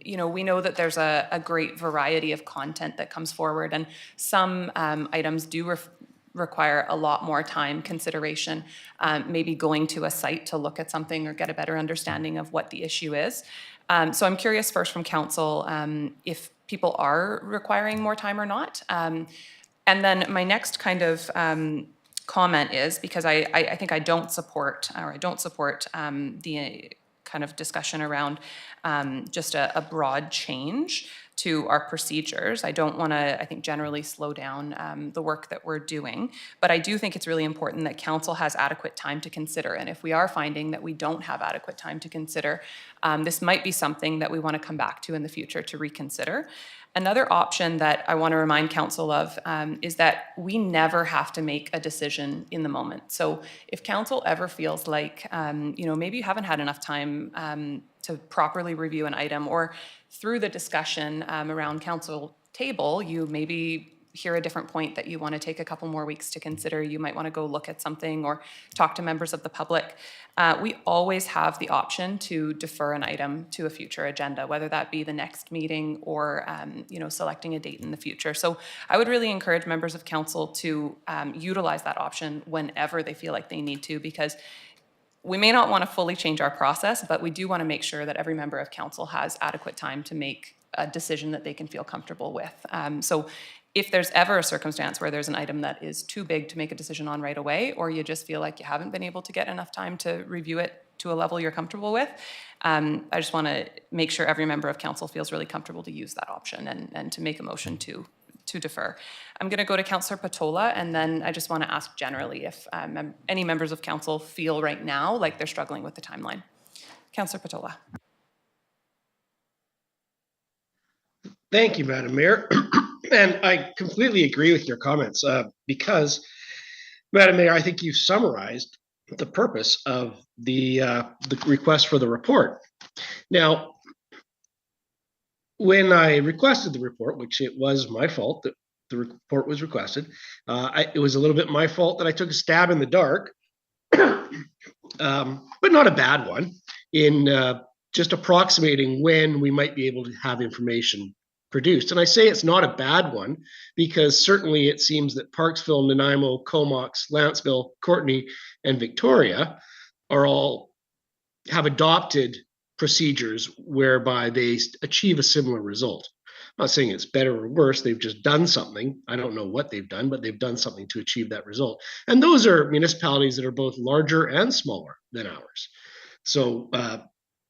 we know that there's a great variety of content that comes forward, and some items do require a lot more time, consideration, maybe going to a site to look at something or get a better understanding of what the issue is. So I'm curious first from council if people are requiring more time or not. And then my next kind of comment is, because I think I don't support the kind of discussion around just a broad change to our procedures. I don't want to, I think, generally slow down the work that we're doing, but I do think it's really important that council has adequate time to consider. And if we are finding that we don't have adequate time to consider, this might be something that we want to come back to in the future to reconsider. Another option that I want to remind council of is that we never have to make a decision in the moment. So if council ever feels like, maybe you haven't had enough time to properly review an item, or through the discussion around council table, you maybe hear a different point that you want to take a couple more weeks to consider, you might want to go look at something or talk to members of the public. We always have the option to defer an item to a future agenda, whether that be the next meeting or selecting a date in the future. So I would really encourage members of council to utilize that option whenever they feel like they need to, because we may not want to fully change our process, but we do want to make sure that every member of council has adequate time to make a decision that they can feel comfortable with. So if there's ever a circumstance where there's an item that is too big to make a decision on right away, or you just feel like you haven't been able to get enough time to review it to a level you're comfortable with, I just want to make sure every member of council feels really comfortable to use that option and to make a motion to defer. I'm going to go to Councillor Patola, and then I just want to ask generally if any members of council feel right now like they're struggling with the timeline. Councillor Patola. Thank you, Madam Mayor. And I completely agree with your comments because, Madam Mayor, I think you've summarized the purpose of the request for the report. Now, when I requested the report, which it was my fault that the report was requested, it was a little bit my fault that I took a stab in the dark, but not a bad one, in just approximating when we might be able to have information produced. And I say it's not a bad one because certainly it seems that Parksville, Nanaimo, Comox, Lanceville, Courtenay, and Victoria are all have adopted procedures whereby they achieve a similar result. I'm not saying it's better or worse, they've just done something. I don't know what they've done, but they've done something to achieve that result. And those are municipalities that are both larger and smaller than ours. So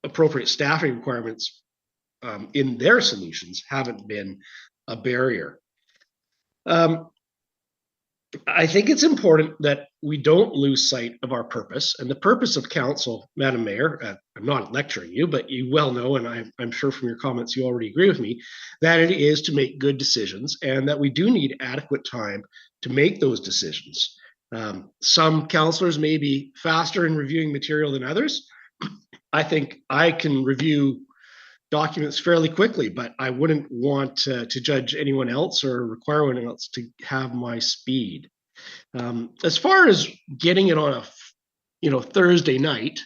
appropriate staffing requirements in their solutions haven't been a barrier. I think it's important that we don't lose sight of our purpose, and the purpose of council, Madam Mayor, I'm not lecturing you, but you well know, and I'm sure from your comments you already agree with me, that it is to make good decisions and that we do need adequate time to make those decisions. Some councillors may be faster in reviewing material than others. I think I can review documents fairly quickly, but I wouldn't want to judge anyone else or require anyone else to have my speed. As far as getting it on a Thursday night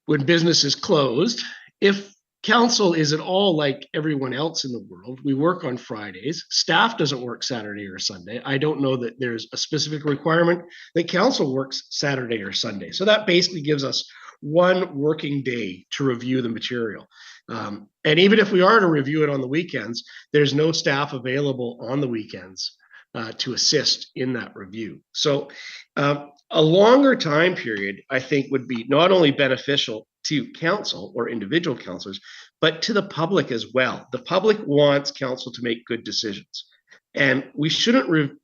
when business is closed, if council is at all like everyone else in the world, we work on Fridays. Staff doesn't work Saturday or Sunday. I don't know that there's a specific requirement that council works Saturday or Sunday. So that basically gives us one working day to review the material. And even if we are to review it on the weekends, there's no staff available on the weekends to assist in that review. So a longer time period, I think, would be not only beneficial to council or individual councilors, but to the public as well. The public wants council to make good decisions. And we shouldn't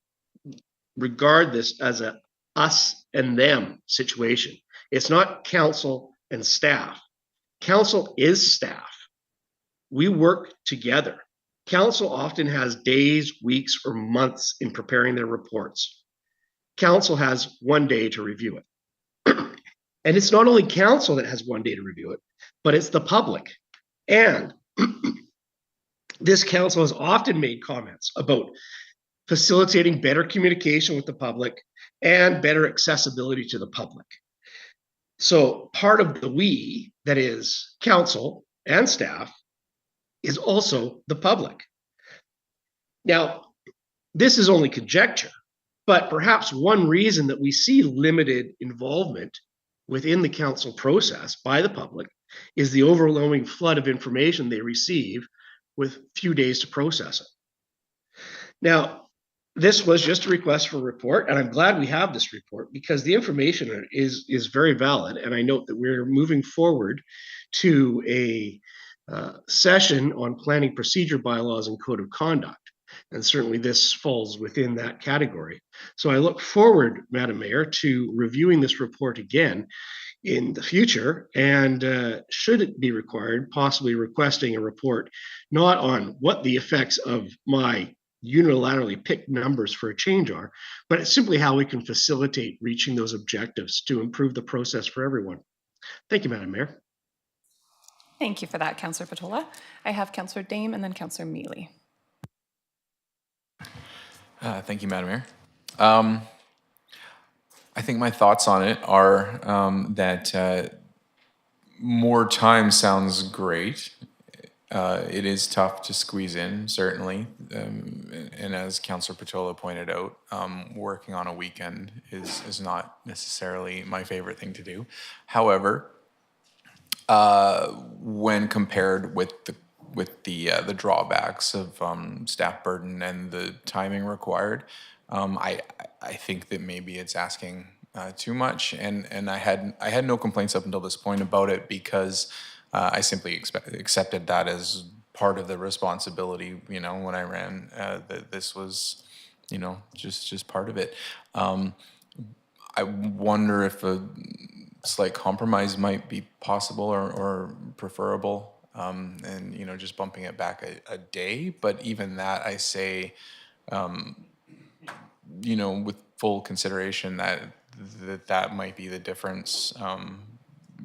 regard this as a us and them situation. It's not council and staff. Council is staff. We work together. Council often has days, weeks, or months in preparing their reports. Council has one day to review it. And it's not only council that has one day to review it, but it's the public. And this council has often made comments about facilitating better communication with the public and better accessibility to the public. So part of the we, that is council and staff, is also the public. Now, this is only conjecture, but perhaps one reason that we see limited involvement within the council process by the public is the overwhelming flood of information they receive with few days to process it. Now, this was just a request for a report, and I'm glad we have this report because the information is very valid. And I note that we're moving forward to a session on planning procedure bylaws and code of conduct. And certainly this falls within that category. So I look forward, Madam Mayor, to reviewing this report again in the future, and should it be required, possibly requesting a report not on what the effects of my unilaterally picked numbers for a change are, but it's simply how we can facilitate reaching those objectives to improve the process for everyone. Thank you, Madam Mayor. Thank you for that, Councillor Patola. I have Councillor Dame and then Councillor Mealy. Thank you, Madam Mayor. I think my thoughts on it are that more time sounds great. It is tough to squeeze in, certainly. And as Councillor Patola pointed out, working on a weekend is not necessarily my favorite thing to do. However, when compared with the drawbacks of staff burden and the timing required, I think that maybe it's asking too much, and I had no complaints up until this point about it because I simply accepted that as part of the responsibility. You know, when I ran, that this was, you know, just part of it. I wonder if a slight compromise might be possible or preferable, and you know, just bumping it back a day. But even that, I say, you know, with full consideration that might be the difference,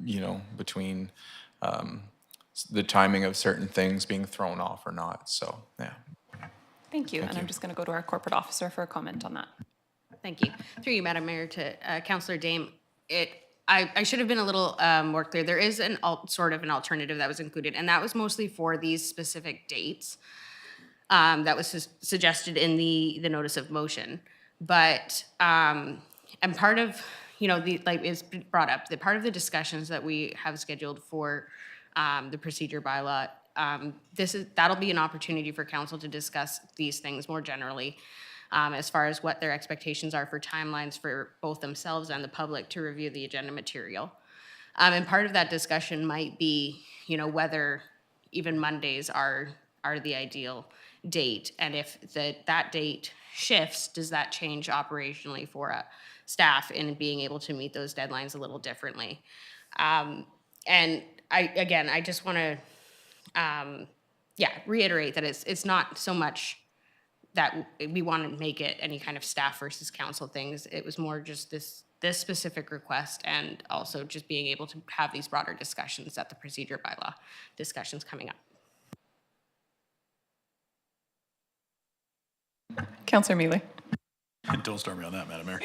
you know, between the timing of certain things being thrown off or not. So, yeah. Thank you. I'm just going to go to our corporate officer for a comment on that. Thank you. Through you, Madam Mayor, to Councillor Dame. I should have been a little more clear. There is sort of an alternative that was included, and that was mostly for these specific dates that was suggested in the notice of motion. But and part of, you know, like is brought up, that part of the discussions that we have scheduled for the procedure bylaw, that'll be an opportunity for council to discuss these things more generally, as far as what their expectations are for timelines for both themselves and the public to review the agenda material. And part of that discussion might be, you know, whether even Mondays are the ideal date, and if that date shifts, does that change operationally for staff in being able to meet those deadlines a little differently? And I just want to reiterate that it's not so much that we want to make it any kind of staff versus council things. It was more just this this specific request and also just being able to have these broader discussions at the procedure bylaw discussions coming up. Councillor Mealy. Don't start me on that, Madam Mayor.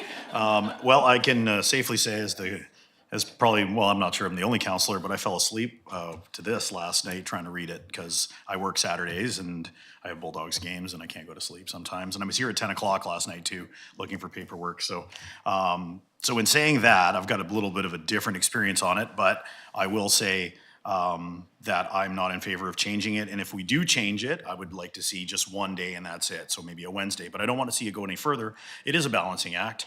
Well, I can safely say as probably, well, I'm not sure I'm the only counselor, but I fell asleep to this last night trying to read it because I work Saturdays and I have Bulldogs games and I can't go to sleep sometimes. And I was here at 10 o'clock last night too, looking for paperwork. So, so in saying that, I've got a little bit of a different experience on it, but I will say that I'm not in favor of changing it. And if we do change it, I would like to see just one day and that's it. So maybe a Wednesday, but I don't want to see it go any further. It is a balancing act.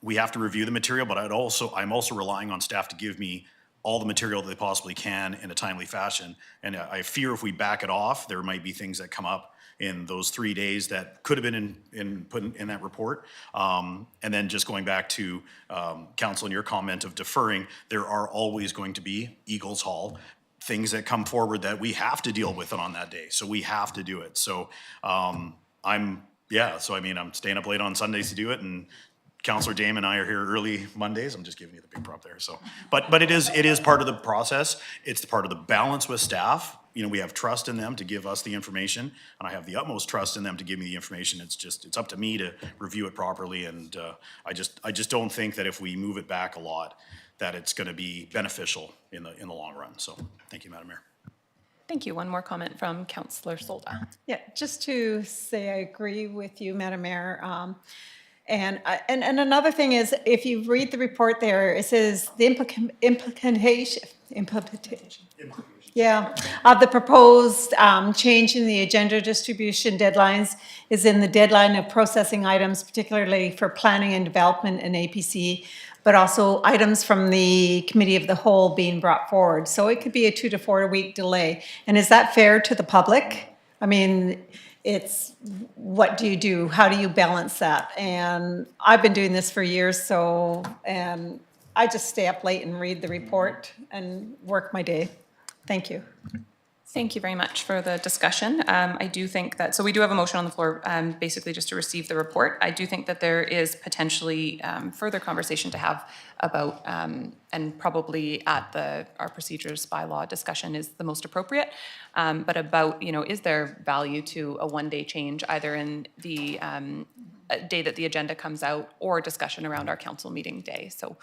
We have to review the material, but I'm also relying on staff to give me all the material that they possibly can in a timely fashion. And I fear if we back it off, there might be things that come up in those 3 days that could have been put in that report. And then just going back to Council and your comment of deferring, there are always going to be Eagles Hall things that come forward that we have to deal with on that day. So we have to do it. So I'm staying up late on Sundays to do it, and Councillor Dame and I are here early Mondays. I'm just giving you the big prop there. So, but it is part of the process. It's part of the balance with staff. You know, we have trust in them to give us the information, and I have the utmost trust in them to give me the information. It's up to me to review it properly, and I just don't think that if we move it back a lot, that it's going to be beneficial in the long run. So, thank you, Madam Mayor. Thank you. One more comment from Councillor Solda. Yeah, just to say I agree with you, Madam Mayor. And another thing is, if you read the report there, it says the implementation of the proposed change in the agenda distribution deadlines is in the deadline of processing items, particularly for planning and development and APC, but also items from the committee of the whole being brought forward. So it could be a 2 to 4 week delay. And is that fair to the public? I mean, it's, what do you do? How do you balance that? And I've been doing this for years, so, and I just stay up late and read the report and work my day. Thank you. Thank you very much for the discussion. I do think that, so we do have a motion on the floor, basically just to receive the report. I do think that there is potentially further conversation to have about, and probably at our procedures bylaw discussion is the most appropriate, but about, you know, is there value to a one-day change either in the day that the agenda comes out or discussion around our council meeting day. So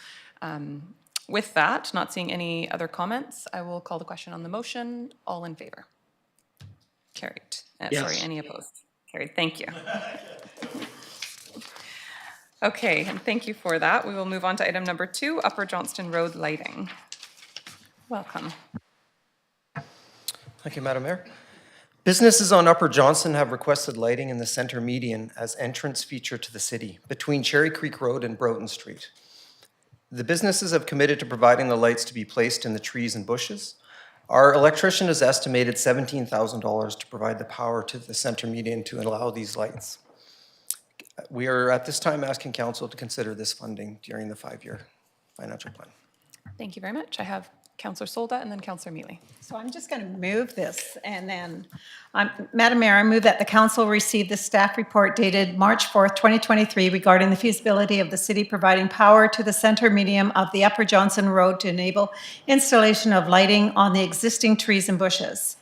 with that, not seeing any other comments, I will call the question on the motion. All in favor? Carried. Yes. Sorry, any opposed? Carried. Thank you. Okay, and thank you for that. We will move on to item number 2, Upper Johnston Road lighting. Welcome. Thank you, Madam Mayor. Businesses on Upper Johnston have requested lighting in the center median as entrance feature to the city between Cherry Creek Road and Broughton Street. The businesses have committed to providing the lights to be placed in the trees and bushes. Our electrician has estimated $17,000 to provide the power to the center median to allow these lights. We are at this time asking council to consider this funding during the 5-year financial plan. Thank you very much. I have Councillor Solda and then Councillor Mealy. So I'm just going to move this, and then, Madam Mayor, I move that the council receive the staff report dated March 4th, 2023 regarding the feasibility of the city providing power to the center medium of the Upper Johnston Road to enable installation of lighting on the existing trees and bushes.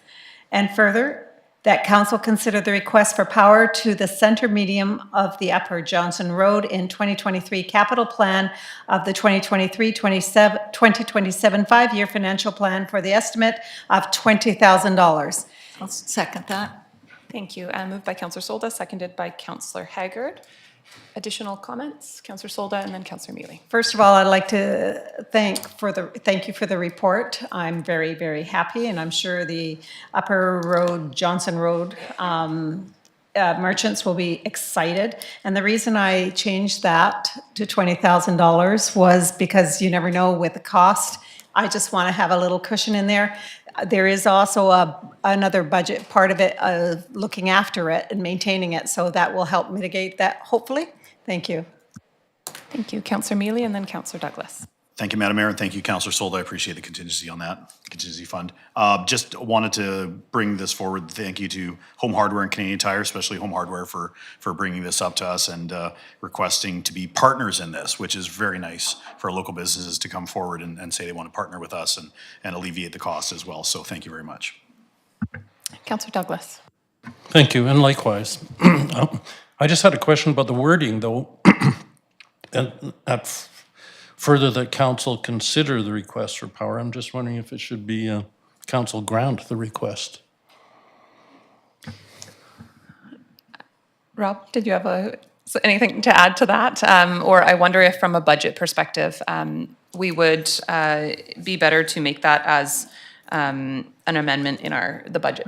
And further, that council consider the request for power to the center medium of the Upper Johnston Road in 2023 capital plan of the 2023-2027 5-year financial plan for the estimate of $20,000. I'll second that. Thank you. Moved by Councillor Solda, seconded by Councillor Haggard. Additional comments? Councillor Solda and then Councillor Mealy. First of all, I'd like to thank you for the report. I'm very, very happy, and I'm sure the Upper Johnston Road merchants will be excited. And the reason I changed that to $20,000 was because you never know with the cost. I just want to have a little cushion in there. There is also another budget part of it, looking after it and maintaining it, so that will help mitigate that, hopefully. Thank you. Thank you. Councillor Mealy and then Councillor Douglas. Thank you, Madam Mayor, and thank you, Councillor Solda. I appreciate the contingency on that, contingency fund. Just wanted to bring this forward. Thank you to Home Hardware and Canadian Tire, especially Home Hardware for bringing this up to us and requesting to be partners in this, which is very nice for local businesses to come forward and say they want to partner with us and alleviate the cost as well. So thank you very much. Councillor Douglas. Thank you, and likewise. I just had a question about the wording, though. And further, that council consider the request for power. I'm just wondering if it should be council grant the request. Rob, did you have anything to add to that? Or I wonder if from a budget perspective, we would be better to make that as an amendment in the budget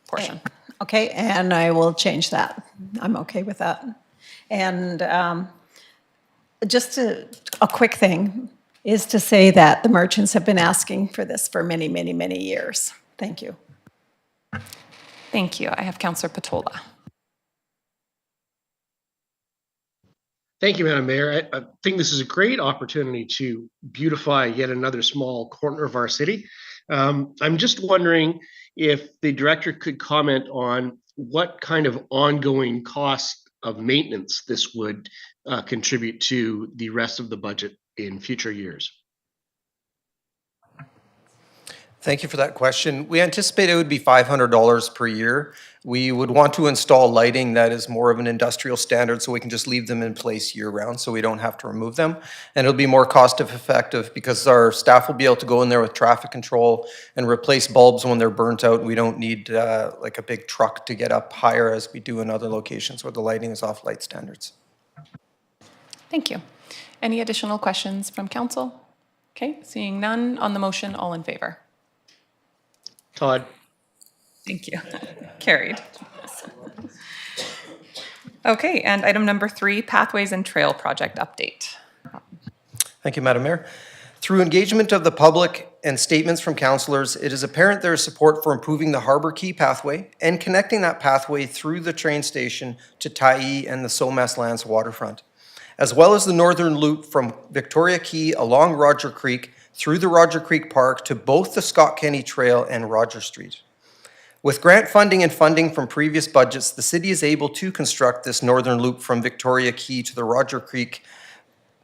portion. Okay, and I will change that. I'm okay with that. And just a quick thing is to say that the merchants have been asking for this for many, many, many years. Thank you. Thank you. I have Councillor Patola. Thank you, Madam Mayor. I think this is a great opportunity to beautify yet another small corner of our city. I'm just wondering if the director could comment on what kind of ongoing cost of maintenance this would contribute to the rest of the budget in future years. Thank you for that question. We anticipate it would be $500 per year. We would want to install lighting that is more of an industrial standard so we can just leave them in place year round so we don't have to remove them. And it'll be more cost effective because our staff will be able to go in there with traffic control and replace bulbs when they're burnt out. We don't need like a big truck to get up higher as we do in other locations where the lighting is off light standards. Thank you. Any additional questions from council? Okay, seeing none on the motion, all in favor? Todd. Thank you. Carried. Okay, and item number 3, Pathways and Trail Project update. Thank you, Madam Mayor. Through engagement of the public and statements from councillors, it is apparent there is support for improving the Harbour Quay pathway and connecting that pathway through the train station to Tyee and the Somas Lands waterfront, as well as the northern loop from Victoria Quay along Roger Creek through the Roger Creek Park to both the Scott Kenny Trail and Roger Street. With grant funding and funding from previous budgets, the city is able to construct this northern loop from Victoria Quay to the Roger Creek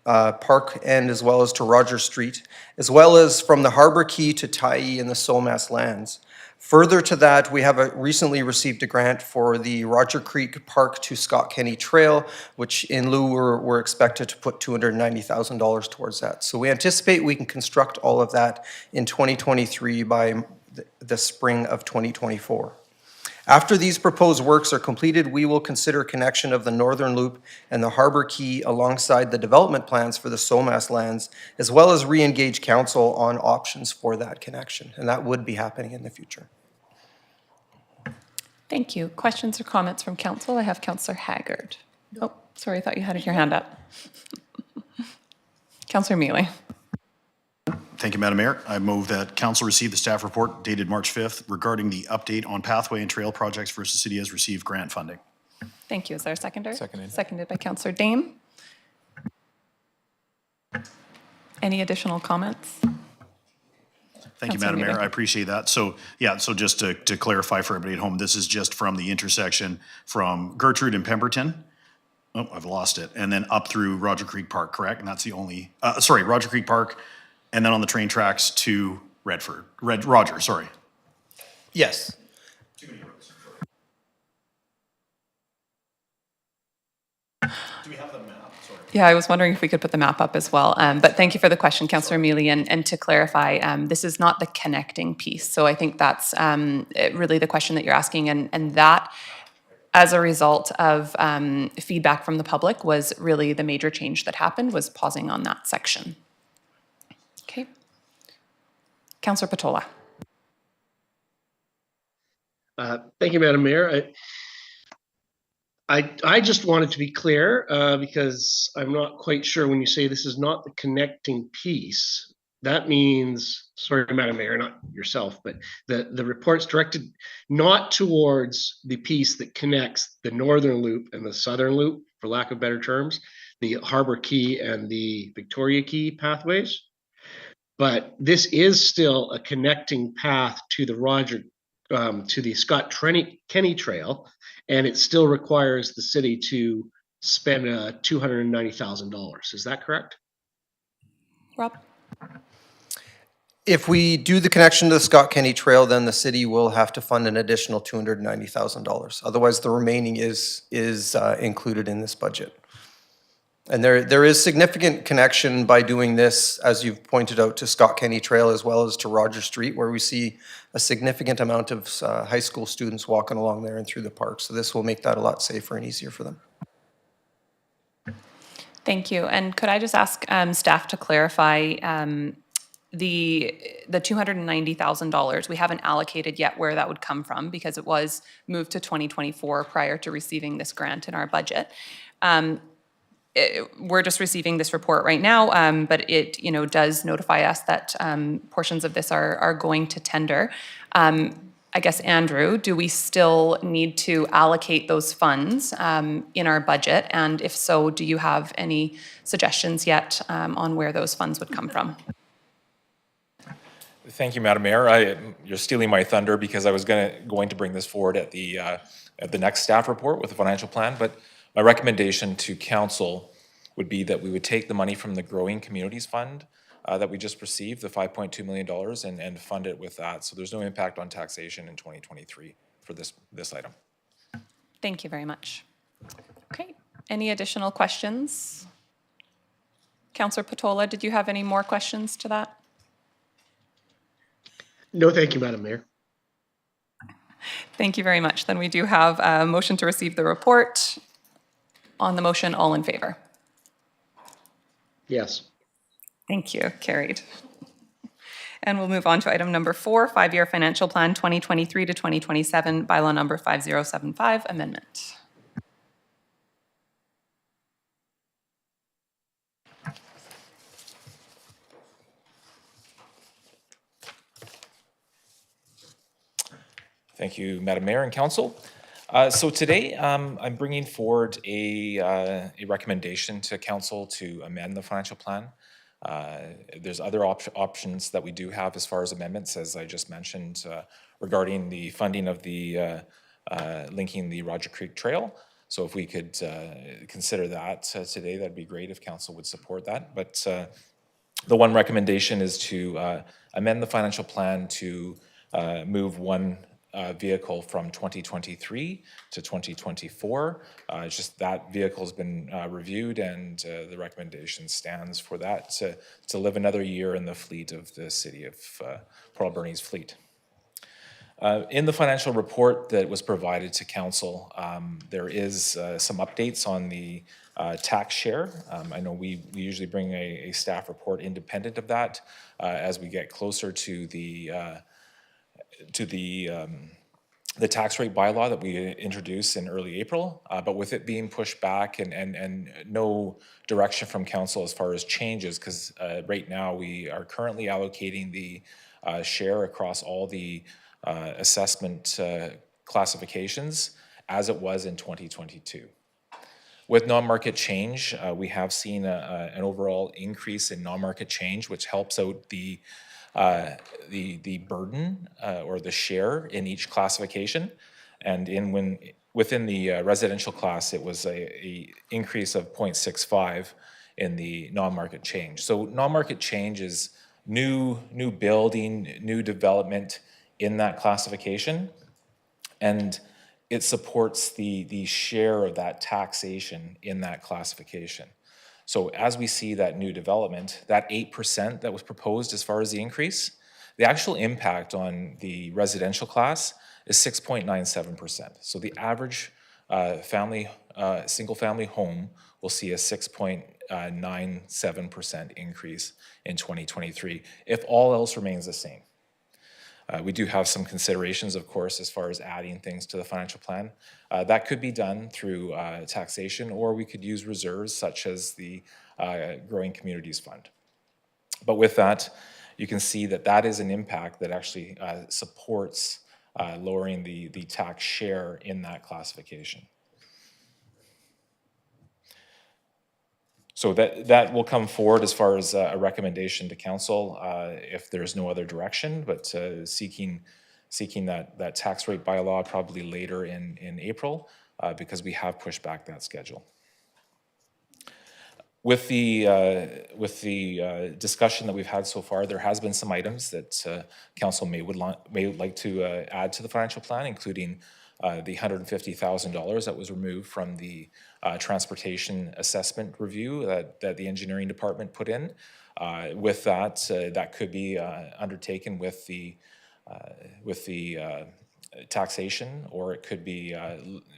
Park end, as well as to Roger Street, as well as from the Harbour Quay to Tyee and the Somas Lands. Further to that, we have recently received a grant for the Roger Creek Park to Scott Kenny Trail, which in lieu we're expected to put $290,000 towards that. So we anticipate we can construct all of that in 2023 by the spring of 2024. After these proposed works are completed, we will consider connection of the Northern Loop and the Harbour Quay alongside the development plans for the Somas Lands, as well as re-engage council on options for that connection. And that would be happening in the future. Thank you. Questions or comments from council? I have Councillor Haggard. Oh, sorry, I thought you had your hand up. Councillor Mealy. Thank you, Madam Mayor. I move that council receive the staff report dated March 5th regarding the update on pathway and trail projects for which the city has received grant funding. Thank you. Is there a seconder? Seconded. Seconded by Councillor Dame. Any additional comments? Thank you, Councillor Madam Mayor. Mealy. I appreciate that. So, yeah, so just to clarify for everybody at home, this is just from the intersection from Gertrude and Pemberton. Oh, I've lost it. And then up through Roger Creek Park, correct? And that's the only, Roger Creek Park, and then on the train tracks to Roger, sorry. Yes. Too many roads. Do we have the map? Sorry. Yeah, I was wondering if we could put the map up as well. But thank you for the question, Councillor Mealy. And to clarify, this is not the connecting piece. So I think that's really the question that you're asking. And that, as a result of feedback from the public, was really the major change that happened, was pausing on that section. Okay. Councillor Patola. Thank you, Madam Mayor. I just wanted to be clear because I'm not quite sure when you say this is not the connecting piece. That means, sorry, Madam Mayor, not yourself, but the report's directed not towards the piece that connects the northern loop and the southern loop, for lack of better terms, the Harbour Quay and the Victoria Quay pathways. but this is still a connecting path to the Scott Kenny Trail, and it still requires the city to spend $290,000. Is that correct? Rob? If we do the connection to the Scott Kenny Trail, then the city will have to fund an additional $290,000. Otherwise, the remaining is included in this budget. And there is significant connection by doing this, as you've pointed out, to Scott Kenny Trail as well as to Roger Street, where we see a significant amount of high school students walking along there and through the park. So this will make that a lot safer and easier for them. Thank you. And could I just ask staff to clarify the $290,000? We haven't allocated yet where that would come from because it was moved to 2024 prior to receiving this grant in our budget. We're just receiving this report right now, but it does notify us that portions of this are going to tender. I guess, Andrew, do we still need to allocate those funds in our budget? And if so, do you have any suggestions yet on where those funds would come from? Thank you, Madam Mayor. You're stealing my thunder because I was going to bring this forward at the next staff report with the financial plan, but my recommendation to council would be that we would take the money from the Growing Communities Fund that we just received, the $5.2 million, and fund it with that. So there's no impact on taxation in 2023 for this item. Thank you very much. Okay, any additional questions? Councillor Patola, did you have any more questions to that? No, thank you, Madam Mayor. Thank you very much. Then we do have a motion to receive the report. On the motion, all in favor? Yes. Thank you, carried. And we'll move on to item number 4, 5-year financial plan 2023 to 2027, bylaw number 5075, amendment. Thank you, Madam Mayor and Council. So today, I'm bringing forward a recommendation to Council to amend the financial plan. There's other options that we do have as far as amendments, as I just mentioned, regarding the funding of the linking the Roger Creek Trail. So if we could consider that today, that'd be great if Council would support that. But the one recommendation is to amend the financial plan to move one vehicle from 2023 to 2024. Just that vehicle has been reviewed, and the recommendation stands for that to live another year in the fleet of the city of Port Alberni's fleet. In the financial report that was provided to council, there is some updates on the tax share. I know we usually bring a staff report independent of that as we get closer to the tax rate bylaw that we introduced in early April, but with it being pushed back and no direction from council as far as changes, because right now we are currently allocating the share across all the assessment classifications as it was in 2022. With non-market change, we have seen an overall increase in non-market change, which helps out the burden or the share in each classification. And within the residential class, it was a increase of 0.65 in the non-market change. So non-market change is new building, new development in that classification, and it supports the share of that taxation in that classification. So as we see that new development, that 8% that was proposed as far as the increase, the actual impact on the residential class is 6.97%. So the average single-family home will see a 6.97% increase in 2023 if all else remains the same. We do have some considerations, of course, as far as adding things to the financial plan. That could be done through taxation, or we could use reserves such as the Growing Communities Fund. But with that, you can see that that is an impact that actually supports lowering the tax share in that classification. So that will come forward as far as a recommendation to council if there's no other direction, but seeking that tax rate bylaw probably later in April because we have pushed back that schedule. With the discussion that we've had so far, there has been some items that council may like to add to the financial plan, including the $150,000 that was removed from the transportation assessment review that the engineering department put in. With that, that could be undertaken with the taxation, or it could be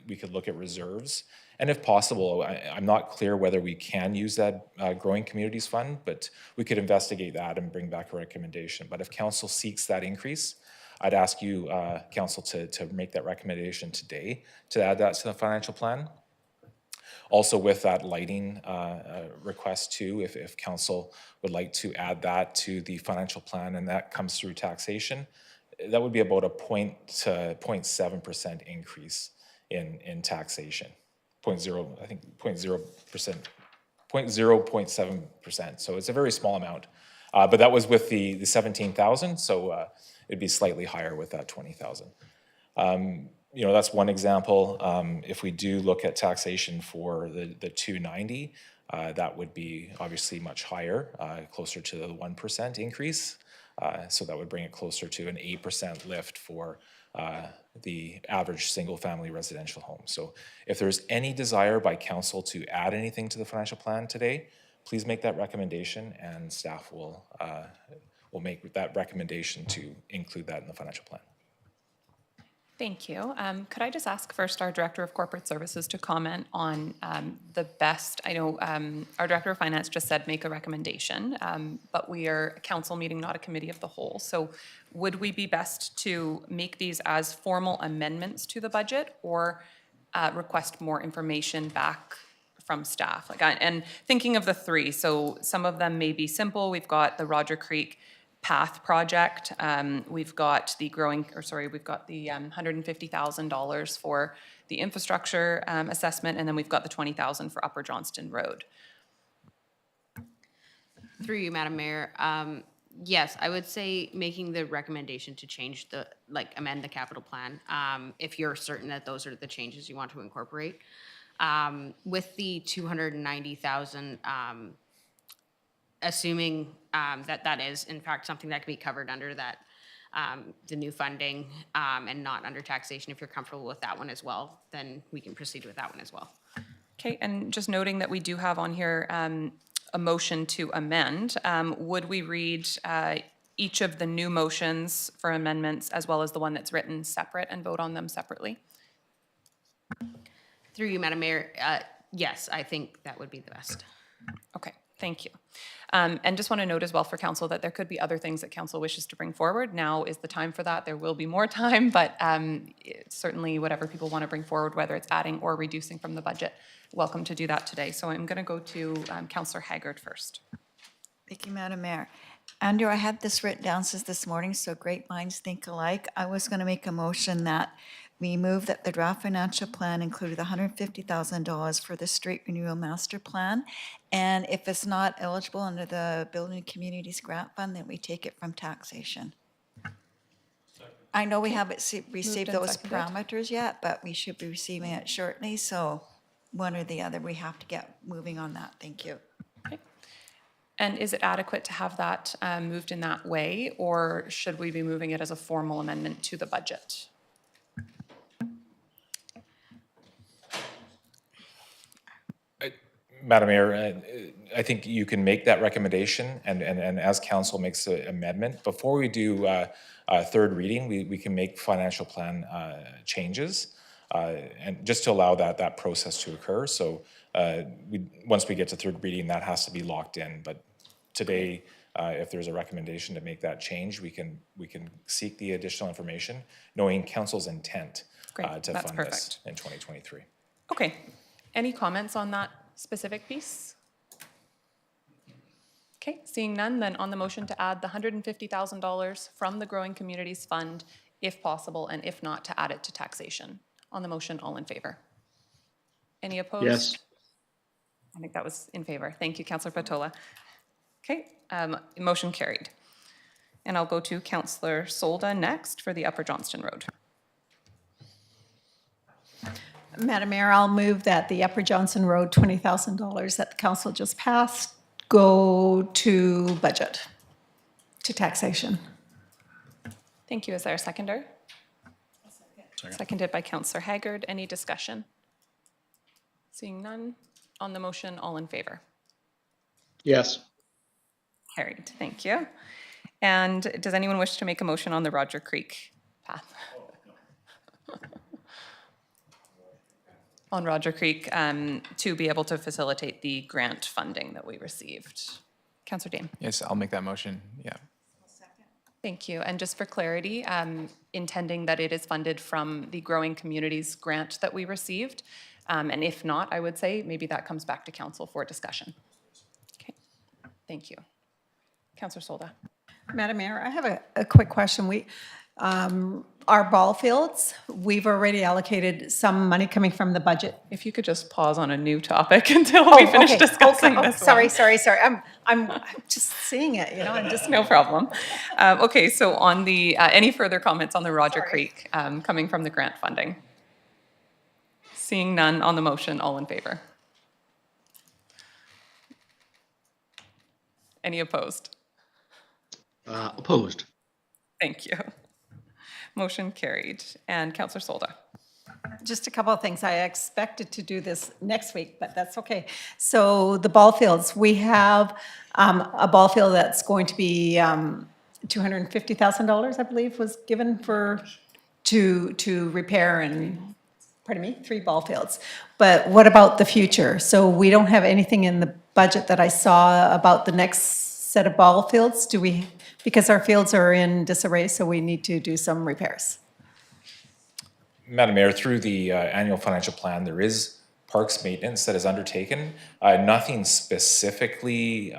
we could look at reserves. And if possible, I'm not clear whether we can use that Growing Communities Fund, but we could investigate that and bring back a recommendation. But if council seeks that increase, I'd ask you, council, to make that recommendation today to add that to the financial plan. Also with that lighting request too, if council would like to add that to the financial plan and that comes through taxation, that would be about a 0.7% increase in taxation. 0.0, I think 0.7%. So it's a very small amount. But that was with the 17,000, so it'd be slightly higher with that 20,000. You know, that's one example. If we do look at taxation for the 290, that would be obviously much higher, closer to the 1% increase. So that would bring it closer to an 8% lift for the average single-family residential home. So if there's any desire by council to add anything to the financial plan today, please make that recommendation, and staff will make that recommendation to include that in the financial plan. Thank you. Could I just ask first our Director of Corporate Services to comment on the best, I know our Director of Finance just said make a recommendation, but we are a council meeting, not a committee of the whole. So would we be best to make these as formal amendments to the budget, or request more information back from staff? Like, and thinking of the three, so some of them may be simple. We've got the Roger Creek Path project. We've got the $150,000 for the infrastructure assessment, and then we've got the $20,000 for Upper Johnston Road. Through you, Madam Mayor, yes, I would say making the recommendation to change amend the capital plan, if you're certain that those are the changes you want to incorporate. With the 290,000, assuming that is in fact something that can be covered under that, the new funding, and not under taxation, if you're comfortable with that one as well, then we can proceed with that one as well. Okay, and just noting that we do have on here a motion to amend, would we read each of the new motions for amendments as well as the one that's written separate and vote on them separately? Through you, Madam Mayor, yes, I think that would be the best. Okay, thank you. And just want to note as well for council that there could be other things that council wishes to bring forward. Now is the time for that. There will be more time, but certainly whatever people want to bring forward, whether it's adding or reducing from the budget, welcome to do that today. So I'm going to go to Councillor Haggard first. Thank you, Madam Mayor. Andrew, I had this written down since this morning, so great minds think alike. I was going to make a motion that we move that the draft financial plan included the $150,000 for the street renewal master plan. And if it's not eligible under the Building Communities Grant Fund, then we take it from taxation. I know we haven't received those parameters yet, but we should be receiving it shortly. So one or the other, we have to get moving on that. Thank you. Okay. And is it adequate to have that moved in that way, or should we be moving it as a formal amendment to the budget? Madam Mayor, I think you can make that recommendation, and as council makes an amendment, before we do a third reading, we can make financial plan changes, and just to allow that process to occur. So once we get to third reading, that has to be locked in. But today, if there's a recommendation to make that change, we can seek the additional information, knowing council's intent to fund this in 2023. Okay. Any comments on that specific piece? Okay, seeing none, then on the motion to add the $150,000 from the Growing Communities Fund, if possible, and if not, to add it to taxation. On the motion, all in favor? Any opposed? Yes. I think that was in favor. Thank you, Councillor Patola. Okay, motion carried. And I'll go to Councillor Solda next for the Upper Johnston Road. Madam Mayor, I'll move that the Upper Johnson Road $20,000 that the council just passed go to budget, to taxation. Thank you. Is there a seconder? Seconded by Councillor Haggard. Any discussion? Seeing none. On the motion, all in favor? Yes. Carried. Thank you. And does anyone wish to make a motion on the Roger Creek path? On Roger Creek to be able to facilitate the grant funding that we received. Councillor Dame. Yes, I'll make that motion, yeah. Thank you. And just for clarity, intending that it is funded from the Growing Communities grant that we received. And if not, I would say maybe that comes back to council for discussion. Okay, thank you. Councillor Solda. Madam Mayor, I have a quick question. Our ball fields, we've already allocated some money coming from the budget. If you could just pause on a new topic until we finish discussing this Sorry. one. I'm just seeing it, you know, I'm just. No problem. Okay, so on the, any further comments on the Roger Creek coming from the grant funding? Seeing none on the motion, all in favor? Any opposed? Opposed. Thank you. Motion carried. And Councillor Solda. Just a couple of things. I expected to do this next week, but that's okay. So the ball fields, we have a ball field that's going to be $250,000, I believe, was given to repair and, pardon me, 3 ball fields. But what about the future? So we don't have anything in the budget that I saw about the next set of ball fields, do we? Because our fields are in disarray, so we need to do some repairs. Madam Mayor, through the annual financial plan, there is parks maintenance that is undertaken. Nothing specifically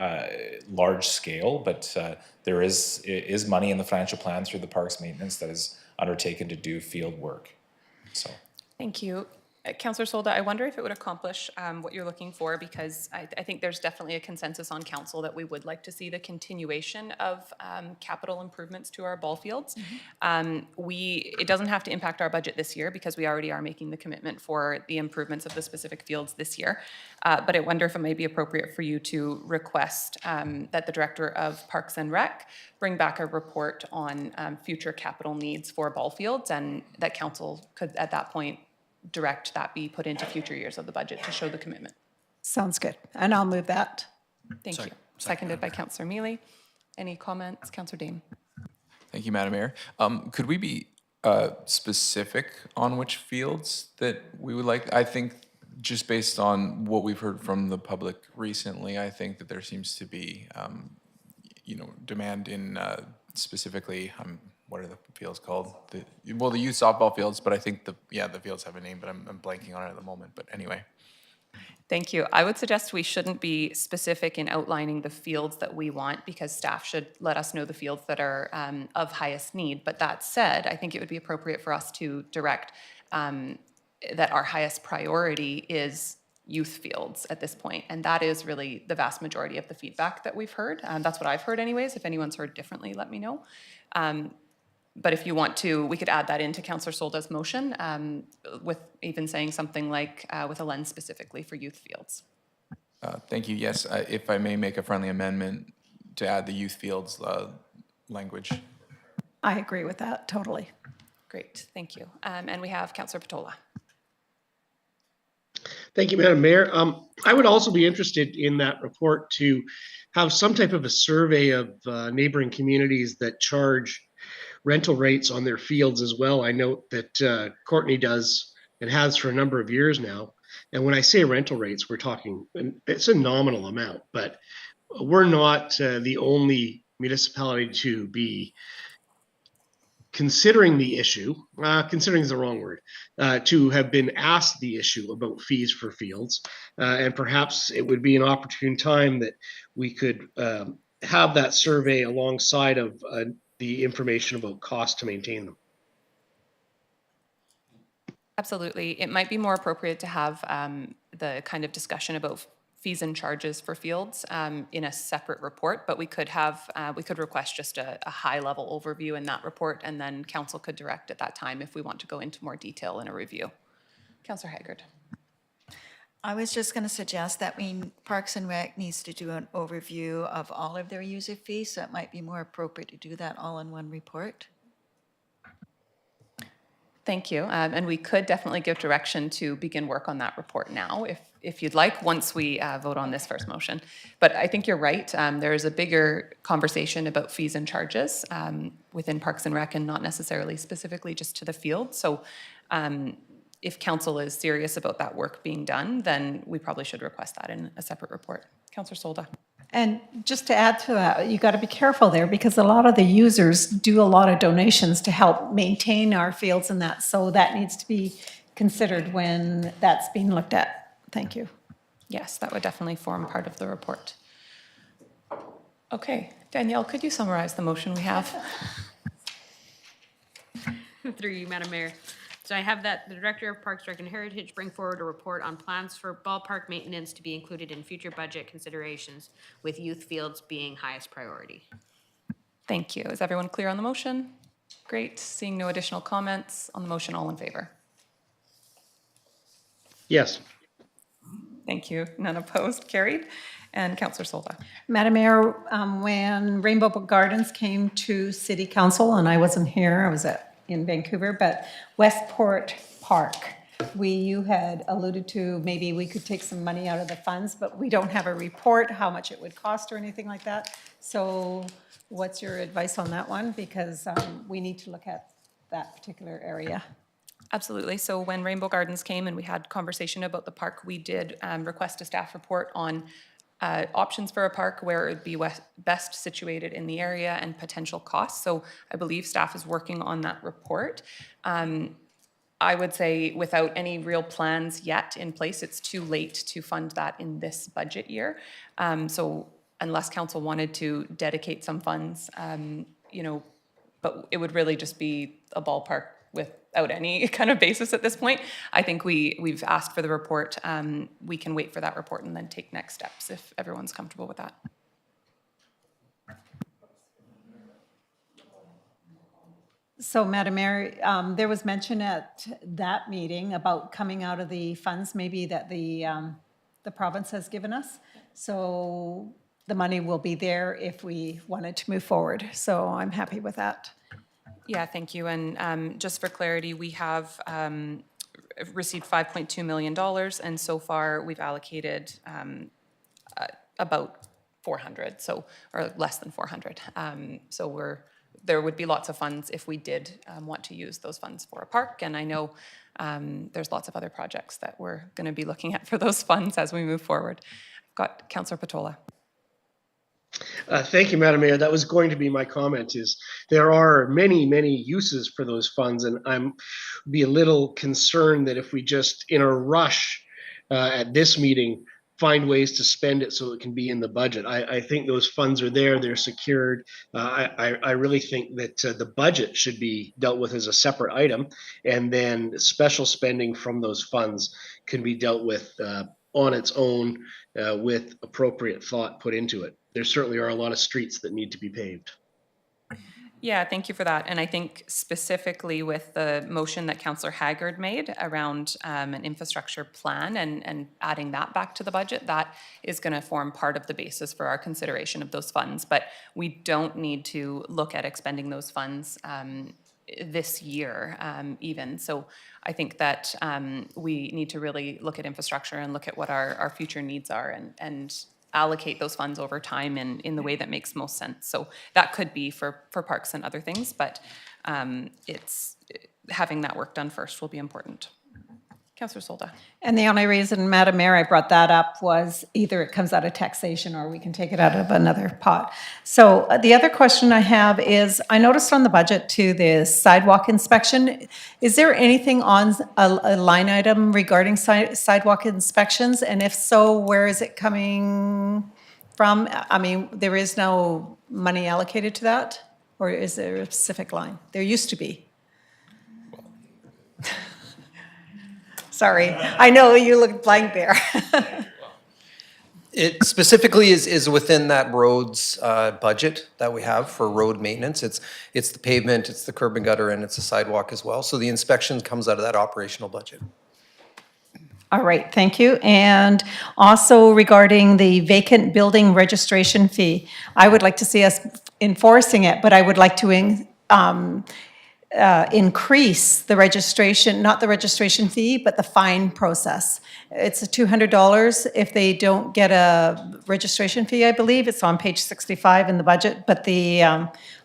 large scale, but there is money in the financial plan through the parks maintenance that is undertaken to do field work. So. Thank you. Councillor Solda, I wonder if it would accomplish what you're looking for, because I think there's definitely a consensus on council that we would like to see the continuation of capital improvements to our ball fields. It doesn't have to impact our budget this year because we already are making the commitment for the improvements of the specific fields this year. But I wonder if it may be appropriate for you to request that the Director of Parks and Rec bring back a report on future capital needs for ball fields, and that council could at that point direct that be put into future years of the budget to show the commitment. Sounds good. And I'll move that. Thank you. Seconded by Councillor Mealy. Any comments? Councillor Dame. Thank you, Madam Mayor. Could we be specific on which fields that we would like? I think just based on what we've heard from the public recently, I think that there seems to be, demand in specifically, what are the fields called? The youth softball fields, but I think the fields have a name, but I'm blanking on it at the moment. But anyway. Thank you. I would suggest we shouldn't be specific in outlining the fields that we want, because staff should let us know the fields that are of highest need. But that said, I think it would be appropriate for us to direct that our highest priority is youth fields at this point. And that is really the vast majority of the feedback that we've heard. That's what I've heard anyways. If anyone's heard differently, let me know. But if you want to, we could add that into Councillor Solda's motion with even saying something like with a lens specifically for youth fields. Thank you. Yes, if I may make a friendly amendment to add the youth fields language. I agree with that, totally. Great, thank you. And we have Councillor Patola. Thank you, Madam Mayor. I would also be interested in that report to have some type of a survey of neighboring communities that charge rental rates on their fields as well. I note that Courtney does and has for a number of years now. And when I say rental rates, we're talking, it's a nominal amount, but we're not the only municipality to be considering the issue, considering is the wrong word, to have been asked the issue about fees for fields. And perhaps it would be an opportune time that we could have that survey alongside of the information about cost to maintain them. Absolutely. It might be more appropriate to have the kind of discussion about fees and charges for fields in a separate report, but we could request just a high-level overview in that report, and then council could direct at that time if we want to go into more detail in a review. Councillor Haggard. I was just going to suggest that Parks and Rec needs to do an overview of all of their user fees, so it might be more appropriate to do that all in one report. Thank you. And we could definitely give direction to begin work on that report now, if you'd like, once we vote on this first motion. But I think you're right. There is a bigger conversation about fees and charges within Parks and Rec, and not necessarily specifically just to the field. So if council is serious about that work being done, then we probably should request that in a separate report. Councillor Solda. And just to add to that, you got to be careful there, because a lot of the users do a lot of donations to help maintain our fields and that. So that needs to be considered when that's being looked at. Thank you. Yes, that would definitely form part of the report. Okay, Danielle, could you summarize the motion we have? Through you, Madam Mayor. So I have that the Director of Parks, Rec and Heritage bring forward a report on plans for ballpark maintenance to be included in future budget considerations, with youth fields being highest priority. Thank you. Is everyone clear on the motion? Great. Seeing no additional comments on the motion, all in favor? Yes. Thank you. None opposed. Carried. And Councillor Solda. Madam Mayor, when Rainbow Gardens came to City Council, and I wasn't here, I was in Vancouver, but Westport Park, you had alluded to maybe we could take some money out of the funds, but we don't have a report how much it would cost or anything like that. So what's your advice on that one? Because we need to look at that particular area. Absolutely. So when Rainbow Gardens came and we had conversation about the park, we did request a staff report on options for a park, where it would be best situated in the area, and potential costs. So I believe staff is working on that report. I would say without any real plans yet in place, it's too late to fund that in this budget year. So unless council wanted to dedicate some funds, but it would really just be a ballpark without any kind of basis at this point. I think we've asked for the report. We can wait for that report and then take next steps if everyone's comfortable with that. So, Madam Mayor, there was mention at that meeting about coming out of the funds maybe that the province has given us. So the money will be there if we wanted to move forward. So I'm happy with that. Yeah, thank you. And just for clarity, we have received $5.2 million, and so far we've allocated about 400, or less than 400. So there would be lots of funds if we did want to use those funds for a park. And I know there's lots of other projects that we're going to be looking at for those funds as we move forward. I've got Councillor Patola. Thank you, Madam Mayor. That was going to be my comment. Is there are many, many uses for those funds, and I'm be a little concerned that if we just, in a rush at this meeting, find ways to spend it so it can be in the budget. I think those funds are there; they're secured. I really think that the budget should be dealt with as a separate item, and then special spending from those funds can be dealt with on its own with appropriate thought put into it. There certainly are a lot of streets that need to be paved. Yeah, thank you for that. And I think specifically with the motion that Councillor Haggard made around an infrastructure plan and adding that back to the budget, that is going to form part of the basis for our consideration of those funds. But we don't need to look at expending those funds this year even. So I think that we need to really look at infrastructure and look at what our future needs are and allocate those funds over time in the way that makes most sense. So that could be for parks and other things, but it's having that work done first will be important. Councillor Solda. And the only reason, Madam Mayor, I brought that up was either it comes out of taxation or we can take it out of another pot. So the other question I have is, I noticed on the budget to the sidewalk inspection, is there anything on a line item regarding sidewalk inspections? And if so, where is it coming from? I mean, there is no money allocated to that? Or is there a specific line? There used to be. Sorry, I know you look blank there. It specifically is within that roads budget that we have for road maintenance. It's the pavement, it's the curb and gutter, and it's the sidewalk as well. So the inspection comes out of that operational budget. All right, thank you. And also regarding the vacant building registration fee, I would like to see us enforcing it, but I would like to increase the registration, not the registration fee, but the fine process. It's $200 if they don't get a registration fee, I believe. It's on page 65 in the budget, but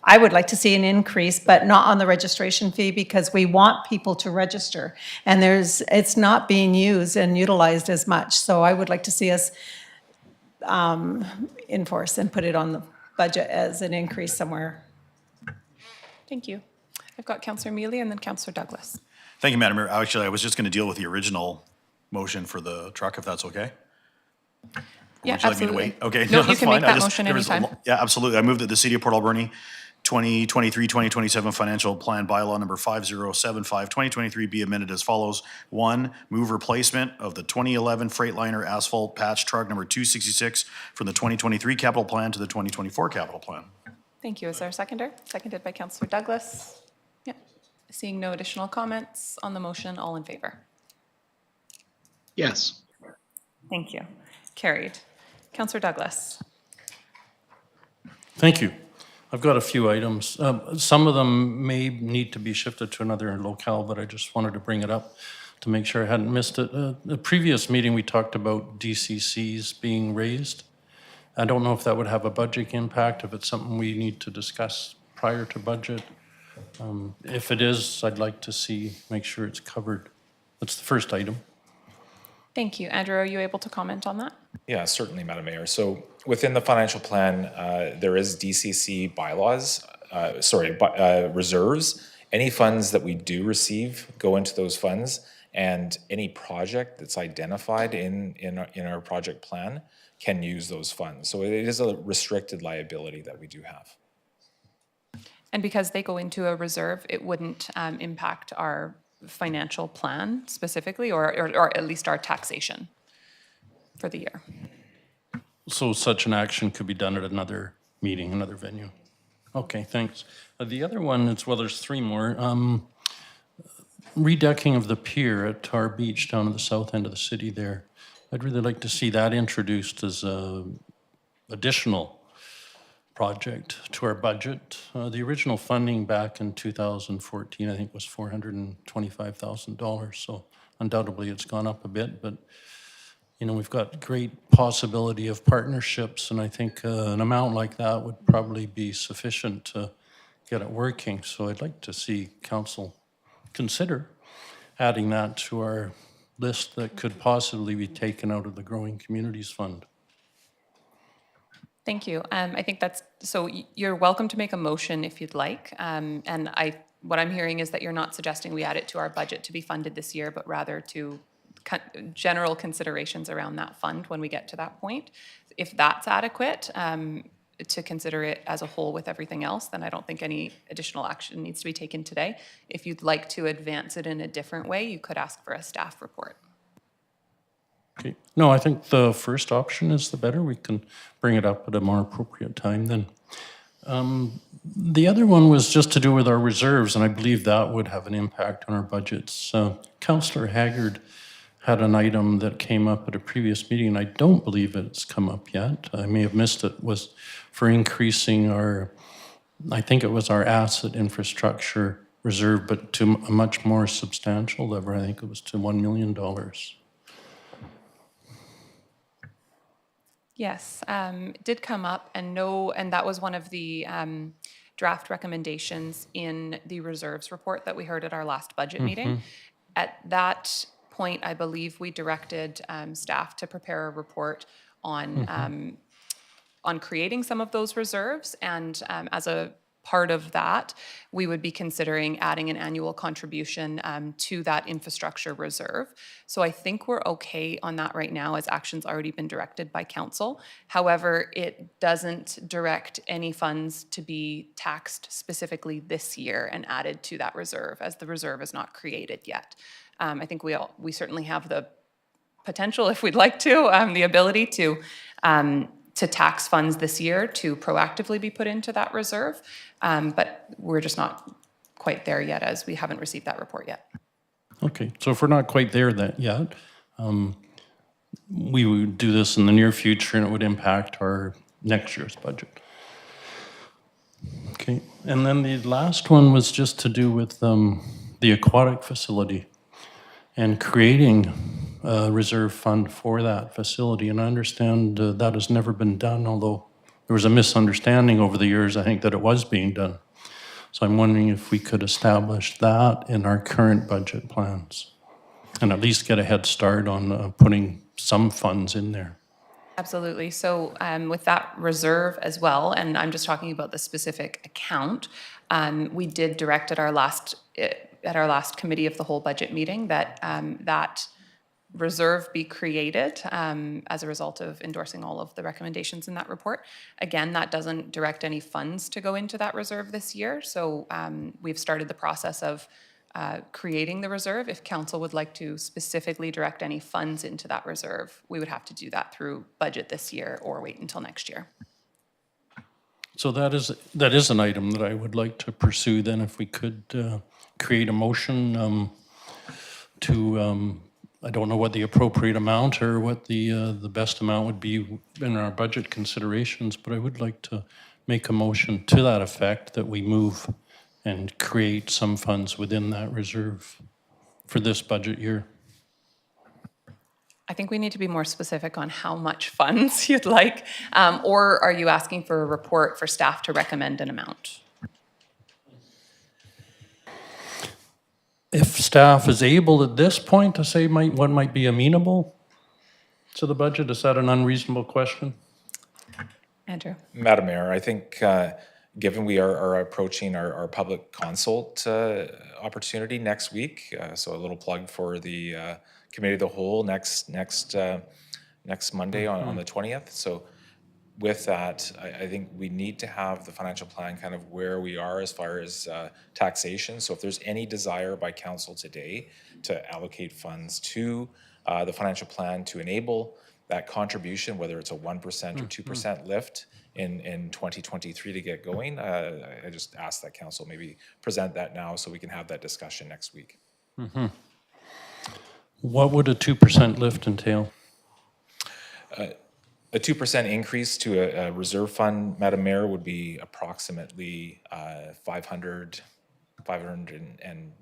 I would like to see an increase, but not on the registration fee because we want people to register. And it's not being used and utilized as much. So I would like to see us enforce and put it on the budget as an increase somewhere. Thank you. I've got Councillor Mealy and then Councillor Douglas. Thank you, Madam Mayor. Actually, I was just going to deal with the original motion for the truck, if that's okay. Or Yeah, would you like me to absolutely. wait? Okay, No, no, you that's can fine. make I that just- motion there was a anytime. lo- Yeah, absolutely. I move that the City of Port Alberni 2023-2027 Financial Plan Bylaw Number 5075, 2023 be amended as follows. 1, move replacement of the 2011 Freightliner asphalt patch truck number 266 from the 2023 capital plan to the 2024 capital plan. Thank you. Is there a seconder? Seconded by Councillor Douglas. Yeah. Seeing no additional comments on the motion, all in favor? Yes. Thank you. Carried. Councillor Douglas. Thank you. I've got a few items. Some of them may need to be shifted to another locale, but I just wanted to bring it up to make sure I hadn't missed it. The previous meeting, we talked about DCCs being raised. I don't know if that would have a budget impact, if it's something we need to discuss prior to budget. If it is, I'd like to make sure it's covered. That's the first item. Thank you. Andrew, are you able to comment on that? Yeah, certainly, Madam Mayor. So within the financial plan, there is DCC bylaws, reserves. Any funds that we do receive go into those funds, and any project that's identified in our project plan can use those funds. So it is a restricted liability that we do have. And because they go into a reserve, it wouldn't impact our financial plan specifically, or at least our taxation for the year. So such an action could be done at another meeting, another venue. Okay, thanks. The other one is, well, there's three more. Redecking of the pier at Tar Beach down at the south end of the city there. I'd really like to see that introduced as a additional project to our budget. The original funding back in 2014, I think, was $425,000. So undoubtedly it's gone up a bit, but you know, we've got great possibility of partnerships, and I think an amount like that would probably be sufficient to get it working. So I'd like to see council consider adding that to our list that could possibly be taken out of the Growing Communities Fund. Thank you. I think so you're welcome to make a motion if you'd like. And what I'm hearing is that you're not suggesting we add it to our budget to be funded this year, but rather to general considerations around that fund when we get to that point. If that's adequate, to consider it as a whole with everything else, then I don't think any additional action needs to be taken today. If you'd like to advance it in a different way, you could ask for a staff report. Okay. No, I think the first option is the better. We can bring it up at a more appropriate time then. The other one was just to do with our reserves, and I believe that would have an impact on our budgets. Councillor Haggard had an item that came up at a previous meeting, and I don't believe it's come up yet. I may have missed it, was for increasing our, I think it was our asset infrastructure reserve, but to a much more substantial level. I think it was to $1 million. Yes, it did come up, and that was one of the draft recommendations in the reserves report that we heard at our last budget meeting. At that point, I believe we directed staff to prepare a report on creating some of those reserves, and as a part of that, we would be considering adding an annual contribution to that infrastructure reserve. So I think we're okay on that right now, as action's already been directed by council. However, it doesn't direct any funds to be taxed specifically this year and added to that reserve, as the reserve is not created yet. I think we certainly have the potential, if we'd like to, the ability to tax funds this year to proactively be put into that reserve. But we're just not quite there yet, as we haven't received that report yet. Okay, so if we're not quite there yet, we would do this in the near future and it would impact our next year's budget. Okay, and then the last one was just to do with the aquatic facility and creating a reserve fund for that facility. And I understand that has never been done, although there was a misunderstanding over the years, I think, that it was being done. So I'm wondering if we could establish that in our current budget plans and at least get a head start on putting some funds in there. Absolutely. So with that reserve as well, and I'm just talking about the specific account, we did direct at our last committee of the whole budget meeting that that reserve be created as a result of endorsing all of the recommendations in that report. Again, that doesn't direct any funds to go into that reserve this year. So we've started the process of creating the reserve. If council would like to specifically direct any funds into that reserve, we would have to do that through budget this year or wait until next year. So that is an item that I would like to pursue then, if we could create a motion to, I don't know what the appropriate amount or what the best amount would be in our budget considerations, but I would like to make a motion to that effect, that we move and create some funds within that reserve for this budget year. I think we need to be more specific on how much funds you'd like, or are you asking for a report for staff to recommend an amount? If staff is able at this point to say what might be amenable to the budget, is that an unreasonable question? Andrew. Madam Mayor, I think given we are approaching our public consult opportunity next week, so a little plug for the Committee of the Whole next Monday on the 20th. So with that, I think we need to have the financial plan kind of where we are as far as taxation. So if there's any desire by council today to allocate funds to the financial plan to enable that contribution, whether it's a 1% or 2% lift in 2023 to get going, I just ask that council maybe present that now so we can have that discussion next week. What would a 2% lift entail? A 2% increase to a reserve fund, Madam Mayor, would be approximately $500 and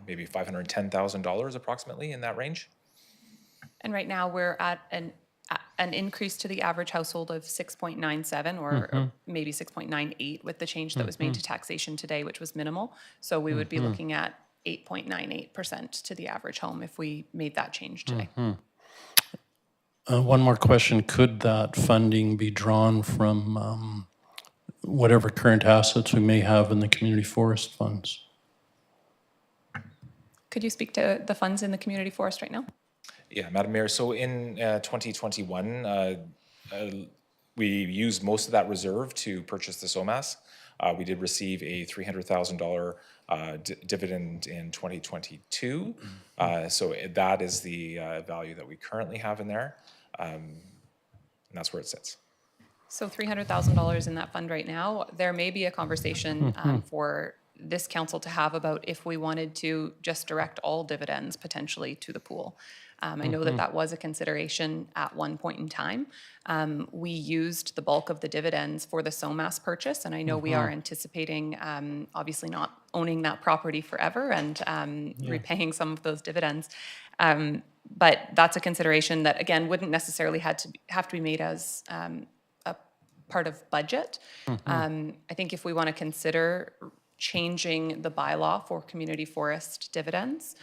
maybe $510,000 approximately, in that range. And right now we're at an increase to the average household of 6.97 or maybe 6.98 with the change that was made to taxation today, which was minimal. So we would be looking at 8.98% to the average home if we made that change today. One more question. Could that funding be drawn from whatever current assets we may have in the community forest funds? Could you speak to the funds in the community forest right now? Yeah, Madam Mayor. So in 2021, we used most of that reserve to purchase the SOMAS. We did receive a $300,000 dividend in 2022. So that is the value that we currently have in there. And that's where it sits. So $300,000 in that fund right now. There may be a conversation for this council to have about if we wanted to just direct all dividends potentially to the pool. I know that that was a consideration at one point in time. We used the bulk of the dividends for the SOMAS purchase, and I know we are anticipating obviously not owning that property forever and repaying some of those dividends. But that's a consideration that, again, wouldn't necessarily have to be made as a part of budget. I think if we want to consider changing the bylaw for community forest dividends,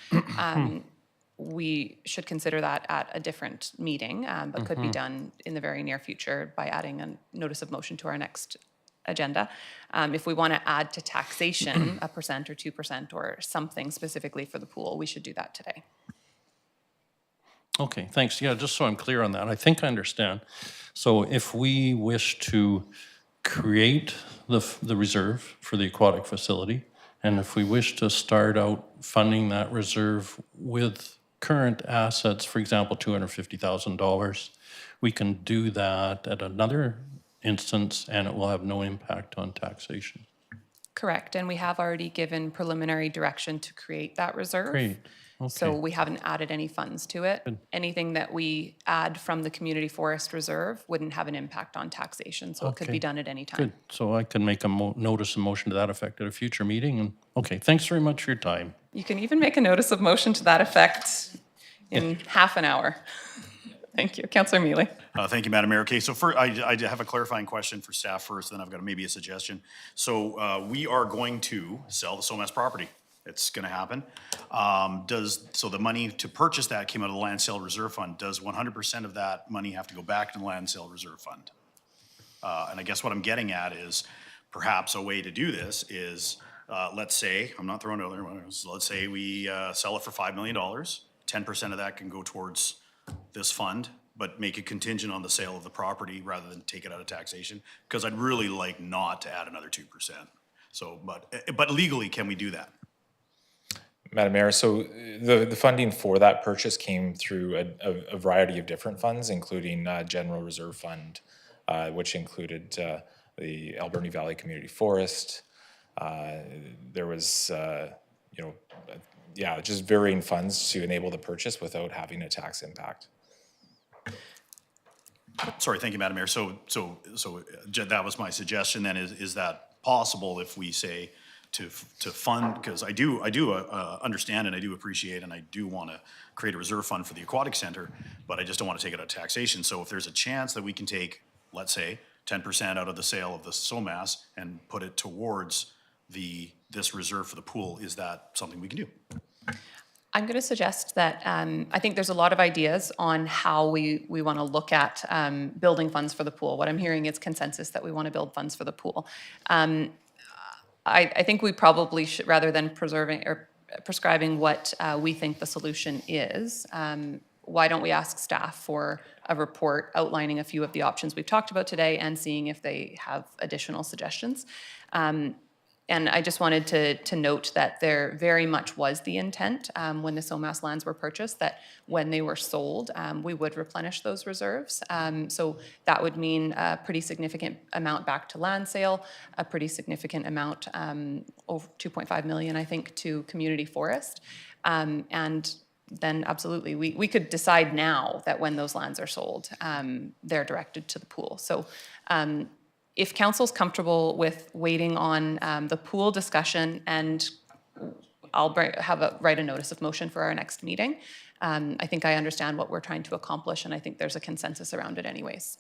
we should consider that at a different meeting, but could be done in the very near future by adding a notice of motion to our next agenda. If we want to add to taxation 1% or 2% or something specifically for the pool, we should do that today. Okay, thanks. Yeah, just so I'm clear on that, I think I understand. So if we wish to create the reserve for the aquatic facility, and if we wish to start out funding that reserve with current assets, for example, $250,000, we can do that at another instance and it will have no impact on taxation. Correct, and we have already given preliminary direction to create that reserve. Great, So okay. we haven't added any funds to it. Anything that we add from the community forest reserve wouldn't have an impact on taxation, so it could be Okay, done at any time. Good, so I can make a notice of motion to that effect at a future meeting, and, okay, thanks very much for your time. You can even make a notice of motion to that effect in half an hour. Thank you. Councillor Mealy. Thank you, Madam Mayor. Okay, so I have a clarifying question for staff first, then I've got maybe a suggestion. So we are going to sell the SOMAS property. It's going to happen. So the money to purchase that came out of the Land Sale Reserve Fund. Does 100% of that money have to go back to the Land Sale Reserve Fund? And I guess what I'm getting at is perhaps a way to do this is, let's say, I'm not throwing it out there, let's say we sell it for $5 million. 10% of that can go towards this fund, but make it contingent on the sale of the property rather than take it out of taxation, because I'd really like not to add another 2%. So, but legally, can we do that? Madam Mayor, so the funding for that purchase came through a variety of different funds, including General Reserve Fund, which included the Alberni Valley Community Forest. There was, just varying funds to enable the purchase without having a tax impact. Sorry, thank you, Madam Mayor. So that was my suggestion then, is that possible if we say to fund, because I do understand and I do appreciate and I do want to create a reserve fund for the aquatic center, but I just don't want to take it out of taxation. So if there's a chance that we can take, let's say, 10% out of the sale of the SOMAS and put it towards this reserve for the pool, is that something we can do? I'm going to suggest that I think there's a lot of ideas on how we want to look at building funds for the pool. What I'm hearing is consensus that we want to build funds for the pool. I think we probably should, rather than prescribing what we think the solution is, why don't we ask staff for a report outlining a few of the options we've talked about today and seeing if they have additional suggestions. And I just wanted to note that there very much was the intent when the SOMAS lands were purchased that when they were sold, we would replenish those reserves. So that would mean a pretty significant amount back to land sale, a pretty significant amount, over 2.5 million, I think, to community forest. And then absolutely, we could decide now that when those lands are sold, they're directed to the pool. So if council's comfortable with waiting on the pool discussion, and I'll write a notice of motion for our next meeting. I think I understand what we're trying to accomplish, and I think there's a consensus around it anyways.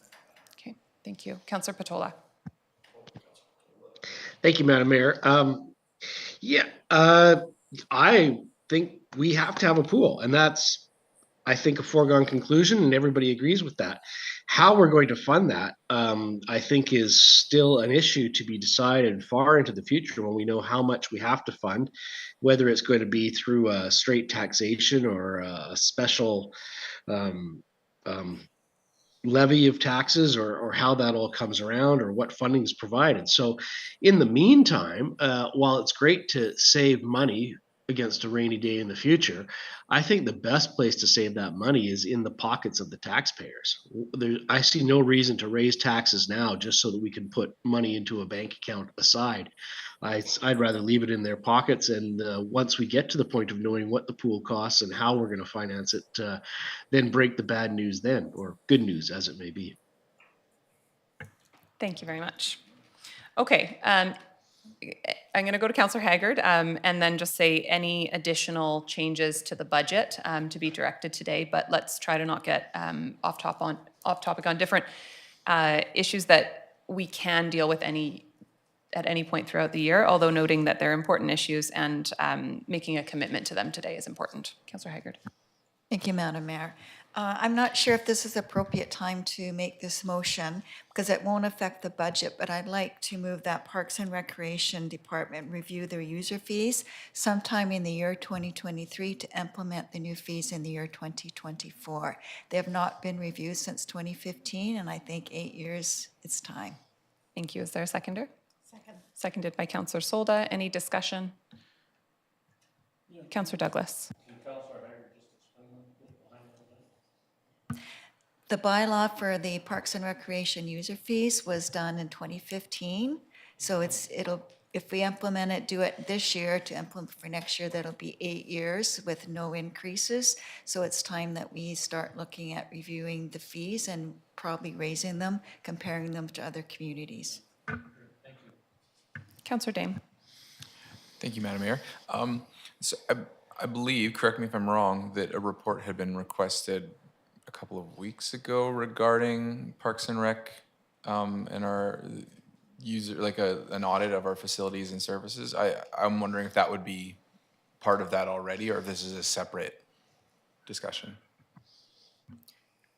Okay, thank you. Councillor Patola. Thank you, Madam Mayor. I think we have to have a pool, and that's, I think, a foregone conclusion, and everybody agrees with that. How we're going to fund that, I think, is still an issue to be decided far into the future when we know how much we have to fund, whether it's going to be through a straight taxation or a special levy of taxes, or how that all comes around, or what funding is provided. So in the meantime, while it's great to save money against a rainy day in the future, I think the best place to save that money is in the pockets of the taxpayers. I see no reason to raise taxes now just so that we can put money into a bank account aside. I'd rather leave it in their pockets, and once we get to the point of knowing what the pool costs and how we're going to finance it, then break the bad news then, or good news as it may be. Thank you very much. Okay, I'm going to go to Councillor Haggard and then just say any additional changes to the budget to be directed today, but let's try to not get off topic on different issues that we can deal with at any point throughout the year, although noting that they're important issues and making a commitment to them today is important. Councillor Haggard. Thank you, Madam Mayor. I'm not sure if this is the appropriate time to make this motion because it won't affect the budget, but I'd like to move that Parks and Recreation Department review their user fees sometime in the year 2023 to implement the new fees in the year 2024. They have not been reviewed since 2015, and I think 8 years, it's time. Thank you. Is there a seconder? Second. Seconded by Councillor Solda. Any discussion? Councillor Douglas. Can Councillor Haggard just explain The bylaw for the Parks and Recreation user fees was done in 2015. So if we implement it, do it this year to implement for next year, that'll be 8 years with no increases. So it's time that we start looking at reviewing the fees and probably raising them, comparing them to other communities. Councillor Dame. Thank you, Madam Mayor. So I believe, correct me if I'm wrong, that a report had been requested a couple of weeks ago regarding Parks and Rec and our user, like an audit of our facilities and services. I'm wondering if that would be part of that already, or if this is a separate discussion.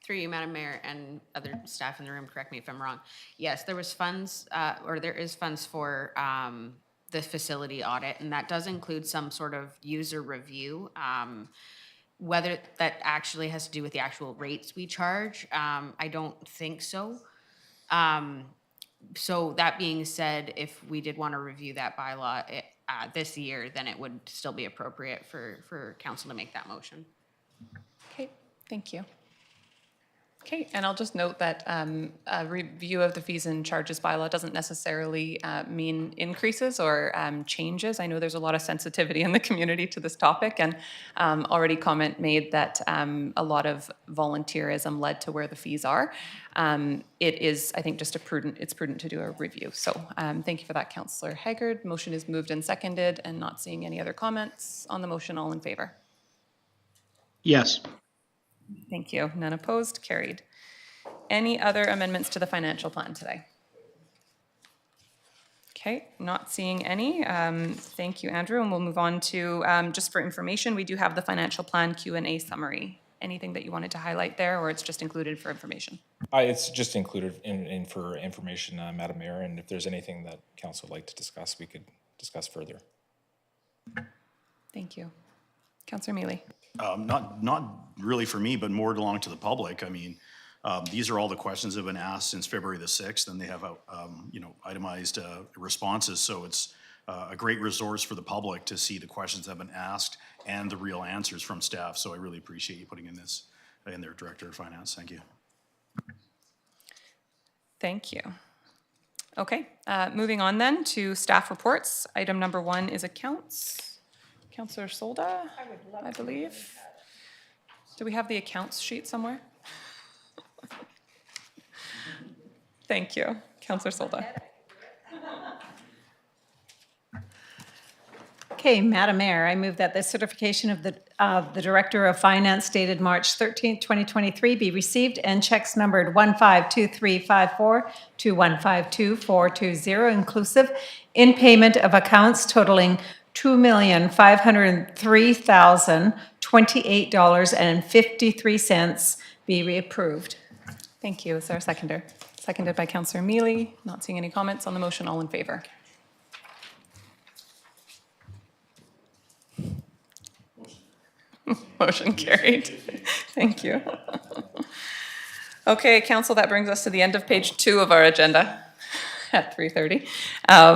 Through you, Madam Mayor, and other staff in the room, correct me if I'm wrong. Yes, there was funds, or there is funds for the facility audit, and that does include some sort of user review. Whether that actually has to do with the actual rates we charge, I don't think so. So that being said, if we did want to review that bylaw this year, then it would still be appropriate for council to make that motion. Okay, thank you. Okay, and I'll just note that a review of the fees and charges bylaw doesn't necessarily mean increases or changes. I know there's a lot of sensitivity in the community to this topic, and already comment made that a lot of volunteerism led to where the fees are. It is, I think, just it's prudent to do a review. So thank you for that, Councillor Haggard. Motion is moved and seconded, and not seeing any other comments on the motion. All in favor? Yes. Thank you. None opposed, carried. Any other amendments to the financial plan today? Okay, not seeing any. Thank you, Andrew, and we'll move on to, just for information, we do have the financial plan Q&A summary. Anything that you wanted to highlight there, or it's just included for information? It's just included for information, Madam Mayor, and if there's anything that council would like to discuss, we could discuss further. Thank you. Councillor Mealy. Not really for me, but more along to the public. I mean, these are all the questions that have been asked since February the 6th, and they have, itemized responses. So it's a great resource for the public to see the questions that have been asked and the real answers from staff. So I really appreciate you putting in this in their Director of Finance. Thank you. Thank you. Okay, moving on then to staff reports. Item number 1 is accounts. Councillor Solda, I believe. Do we have the accounts sheet somewhere? Thank you. Councillor Solda. Okay, Madam Mayor, I move that the certification of the Director of Finance dated March 13th, 2023 be received and checks numbered 152354 to 152420 inclusive in payment of accounts totaling $2,503,028.53 be reapproved. Thank you. Is there a seconder? Seconded by Councillor Mealy. Not seeing any comments on the motion. All in favor? Motion carried. Thank you. Okay, Council, that brings us to the end of page 2 of our agenda at 3:30.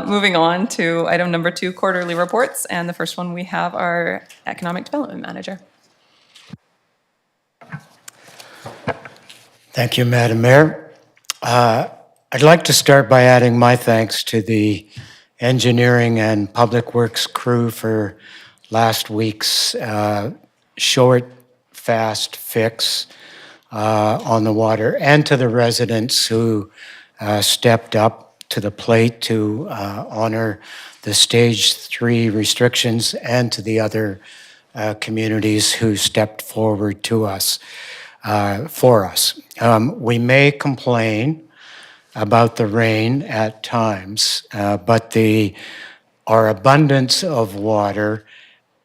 Moving on to item number 2, quarterly reports. And the first one we have our Economic Development Manager. Thank you, Madam Mayor. I'd like to start by adding my thanks to the engineering and public works crew for last week's short, fast fix on the water, and to the residents who stepped up to the plate to honor the stage 3 restrictions, and to the other communities who stepped forward to us, for us. We may complain about the rain at times, but our abundance of water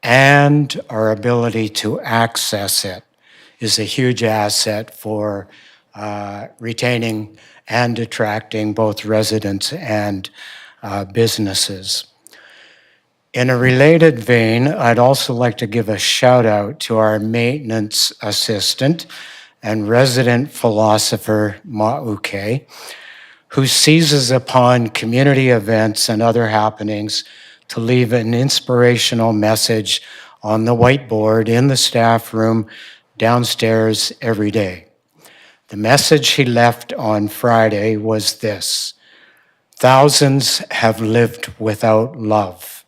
and our ability to access it is a huge asset for retaining and attracting both residents and businesses. In a related vein, I'd also like to give a shout out to our maintenance assistant and resident philosopher, Ma'uke, who seizes upon community events and other happenings to leave an inspirational message on the whiteboard in the staff room downstairs every day. The message he left on Friday was this: thousands have lived without love,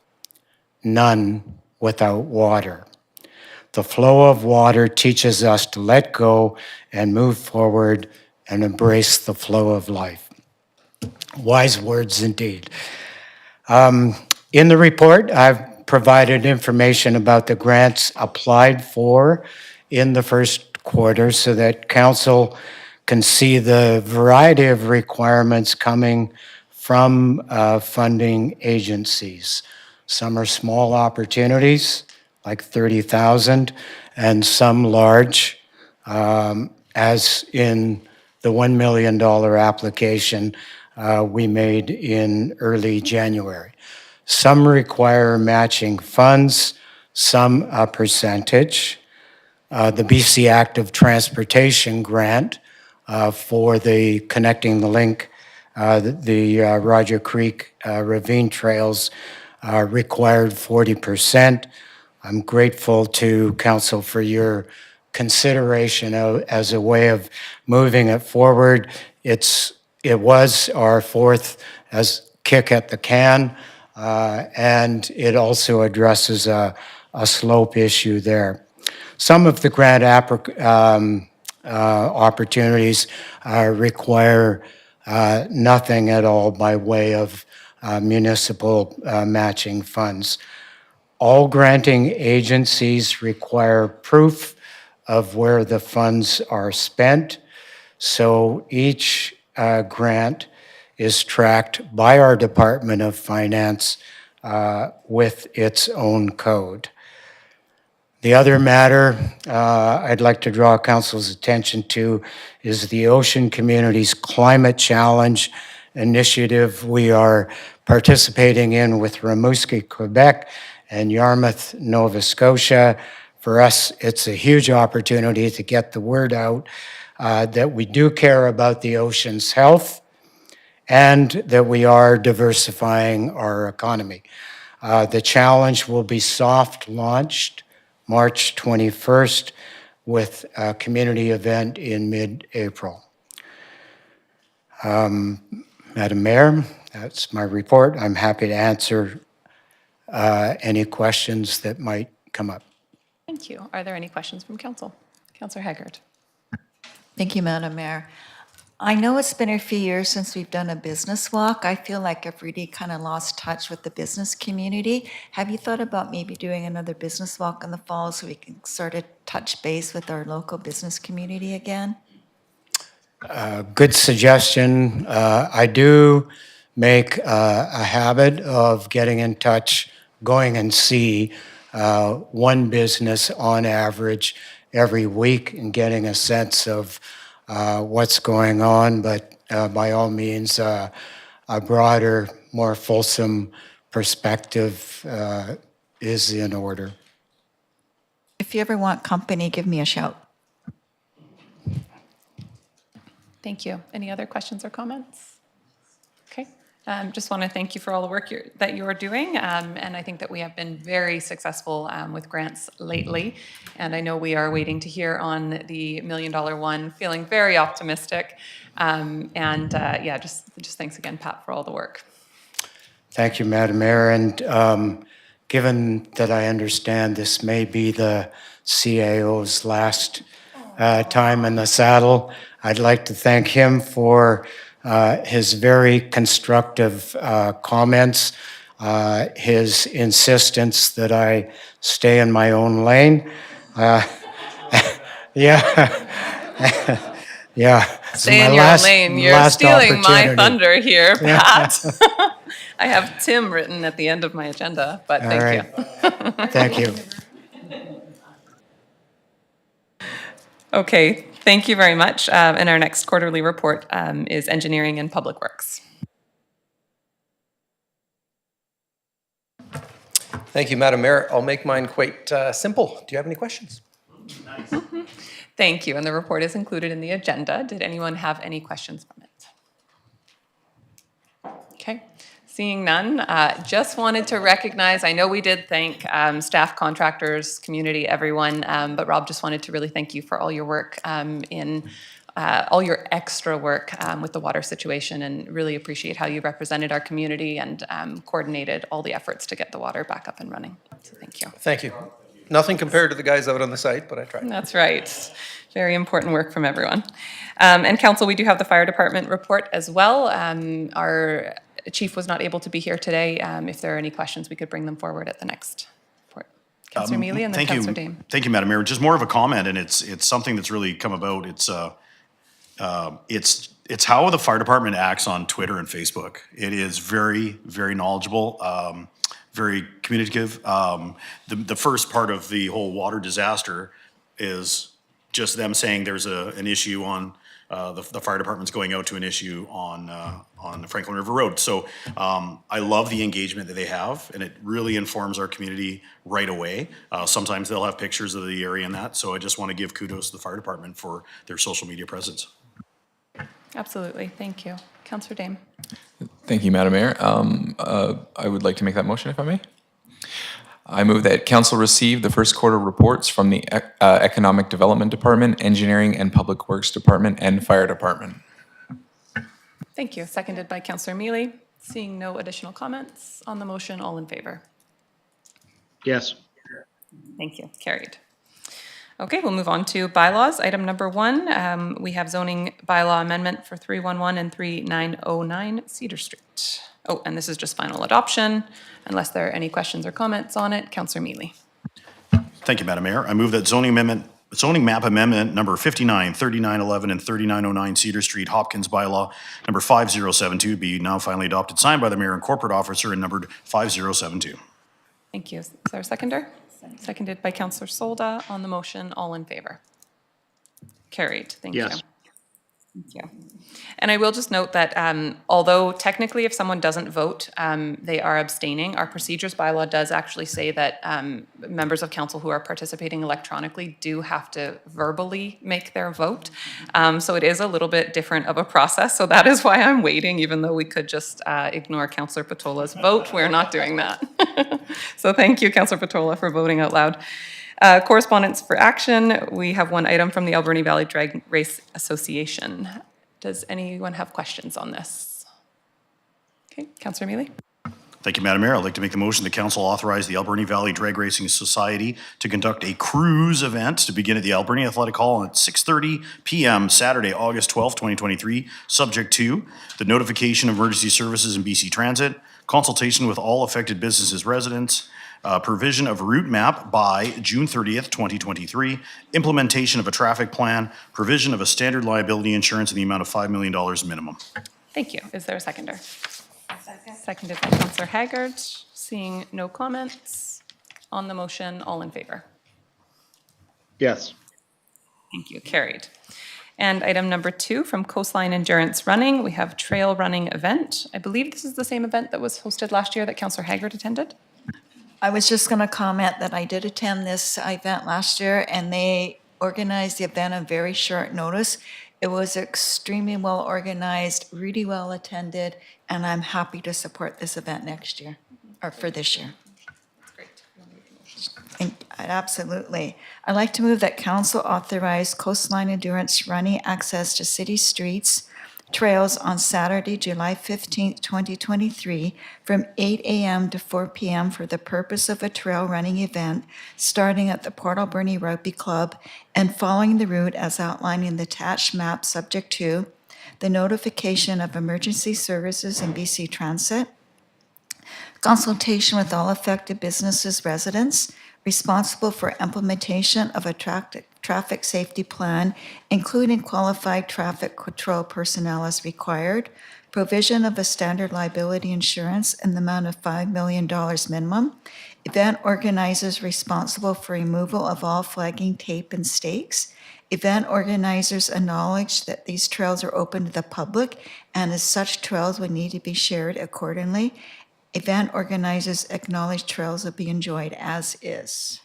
none without water. The flow of water teaches us to let go and move forward and embrace the flow of life. Wise words indeed. In the report, I've provided information about the grants applied for in the first quarter so that council can see the variety of requirements coming from funding agencies. Some are small opportunities, like 30,000, and some large, as in the $1 million application we made in early January. Some require matching funds, some a percentage. The BC Active Transportation Grant for the Connecting the Link, the Roger Creek Ravine Trails required 40%. I'm grateful to Council for your consideration as a way of moving it forward. It was our fourth as kick at the can, and it also addresses a slope issue there. Some of the grant opportunities require nothing at all by way of municipal matching funds. All granting agencies require proof of where the funds are spent, so each grant is tracked by our Department of Finance with its own code. The other matter I'd like to draw council's attention to is the Ocean Communities Climate Challenge initiative we are participating in with Rimouski, Quebec, and Yarmouth, Nova Scotia. For us, it's a huge opportunity to get the word out that we do care about the ocean's health and that we are diversifying our economy. The challenge will be soft launched March 21st with a community event in mid-April. Madam Mayor, that's my report. I'm happy to answer any questions that might come up. Thank you. Are there any questions from council? Councillor Haggard. Thank you, Madam Mayor. I know it's been a few years since we've done a business walk. I feel like I've really kind of lost touch with the business community. Have you thought about maybe doing another business walk in the fall so we can sort of touch base with our local business community again? Good suggestion. I do make a habit of getting in touch, going and see one business on average every week and getting a sense of what's going on, but by all means, a broader, more fulsome perspective is in order. If you ever want company, give me a shout. Thank you. Any other questions or comments? Okay. Just want to thank you for all the work that you're doing. And I think that we have been very successful with grants lately. And I know we are waiting to hear on the $1 million one, feeling very optimistic. Yeah, just thanks again, Pat, for all the work. Thank you, Madam Mayor. And given that I understand this may be the CAO's last time in the saddle, I'd like to thank him for his very constructive comments, his insistence that I stay in my own lane. Yeah. Yeah. Stay in your lane. You're stealing my thunder here, Pat. I have Tim written at the end of my agenda, but thank you. Thank you. Okay, thank you very much. And our next quarterly report is Engineering and Public Works. Thank you, Madam Mayor. I'll make mine quite simple. Do you have any questions? Thank you, and the report is included in the agenda. Did anyone have any questions from it? Okay, seeing none, just wanted to recognize, I know we did thank staff, contractors, community, everyone, but Rob, just wanted to really thank you for all your work in all your extra work with the water situation, and really appreciate how you represented our community and coordinated all the efforts to get the water back up and running. So thank you. Thank you. Nothing compared to the guys out on the site, but I tried. That's right. Very important work from everyone. And council, we do have the fire department report as well. Our chief was not able to be here today. If there are any questions, we could bring them forward at the next report. Councillor Mealy and then Councillor Dame. Thank you, Madam Mayor. Just more of a comment, and it's something that's really come about. It's how the fire department acts on Twitter and Facebook. It is very, very knowledgeable, very communicative. The first part of the whole water disaster is just them saying there's an issue on, the fire department's going out to an issue on the Franklin River Road. So I love the engagement that they have, and it really informs our community right away. Sometimes they'll have pictures of the area and that, so I just want to give kudos to the fire department for their social media presence. Absolutely. Thank you. Councillor Dame. Thank you, Madam Mayor. I would like to make that motion if I may. I move that council receive the first quarter reports from the Economic Development Department, Engineering and Public Works Department, and Fire Department. Thank you. Seconded by Councillor Mealy. Seeing no additional comments on the motion, all in favor? Yes. Thank you. Carried. Okay, we'll move on to bylaws. Item number 1, we have zoning bylaw amendment for 311 and 3909 Cedar Street. Oh, and this is just final adoption, unless there are any questions or comments on it. Councillor Mealy. Thank you, Madam Mayor. I move that zoning map amendment number 59, 3911, and 3909 Cedar Street, Hopkins bylaw number 5072 be now finally adopted, signed by the mayor and corporate officer and numbered 5072. Thank you. Is there a seconder? Seconded by Councillor Solda. On the motion, all in favor? Carried. Thank you. Yes. Thank you. And I will just note that although technically if someone doesn't vote, they are abstaining, our procedures bylaw does actually say that members of council who are participating electronically do have to verbally make their vote. So it is a little bit different of a process. So that is why I'm waiting, even though we could just ignore Councillor Patola's vote. We're not doing that. So thank you, Councillor Patola, for voting out loud. Correspondence for action. We have one item from the Alberni Valley Drag Race Association. Does anyone have questions on this? Okay, Councillor Mealy. Thank you, Madam Mayor. I'd like to make the motion that council authorize the Alberni Valley Drag Racing Society to conduct a cruise event to begin at the Alberni Athletic Hall at 6:30 p.m. Saturday, August 12, 2023, subject to the notification of emergency services in BC Transit, consultation with all affected businesses, residents, provision of a route map by June 30th, 2023, implementation of a traffic plan, provision of a standard liability insurance in the amount of $5 million minimum. Thank you. Is there a seconder? Seconded by Councillor Haggard. Seeing no comments on the motion, all in favor? Yes. Thank you. Carried. And item number 2 from Coastline Endurance Running, we have trail running event. I believe this is the same event that was hosted last year that Councillor Haggard attended. I was just going to comment that I did attend this event last year, and they organized the event on very short notice. It was extremely well organized, really well attended, and I'm happy to support this event next year, or for this year. Absolutely. I'd like to move that council authorize Coastline Endurance Running access to city streets, trails on Saturday, July 15th, 2023, from 8 a.m. to 4 p.m. for the purpose of a trail running event starting at the Port Alberni Rugby Club and following the route as outlined in the attached map, subject to the notification of emergency services in BC Transit, consultation with all affected businesses, residents, responsible for implementation of a traffic safety plan, including qualified traffic control personnel as required, provision of a standard liability insurance in the amount of $5 million minimum, event organizers responsible for removal of all flagging tape and stakes, event organizers acknowledge that these trails are open to the public and as such trails would need to be shared accordingly. Event organizers acknowledge trails will be enjoyed as is.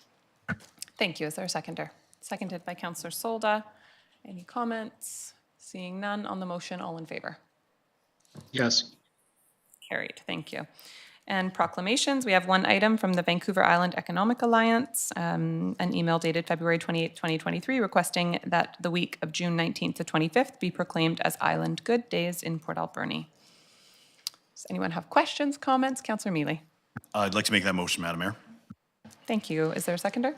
Thank you. Is there a seconder? Seconded by Councillor Solda. Any comments? Seeing none on the motion, all in favor? Yes. Carried. Thank you. And proclamations, we have one item from the Vancouver Island Economic Alliance, an email dated February 28, 2023, requesting that the week of June 19th to 25th be proclaimed as Island Good Days in Port Alberni. Does anyone have questions, comments? Councillor Mealy. I'd like to make that motion, Madam Mayor. Thank you. Is there a seconder?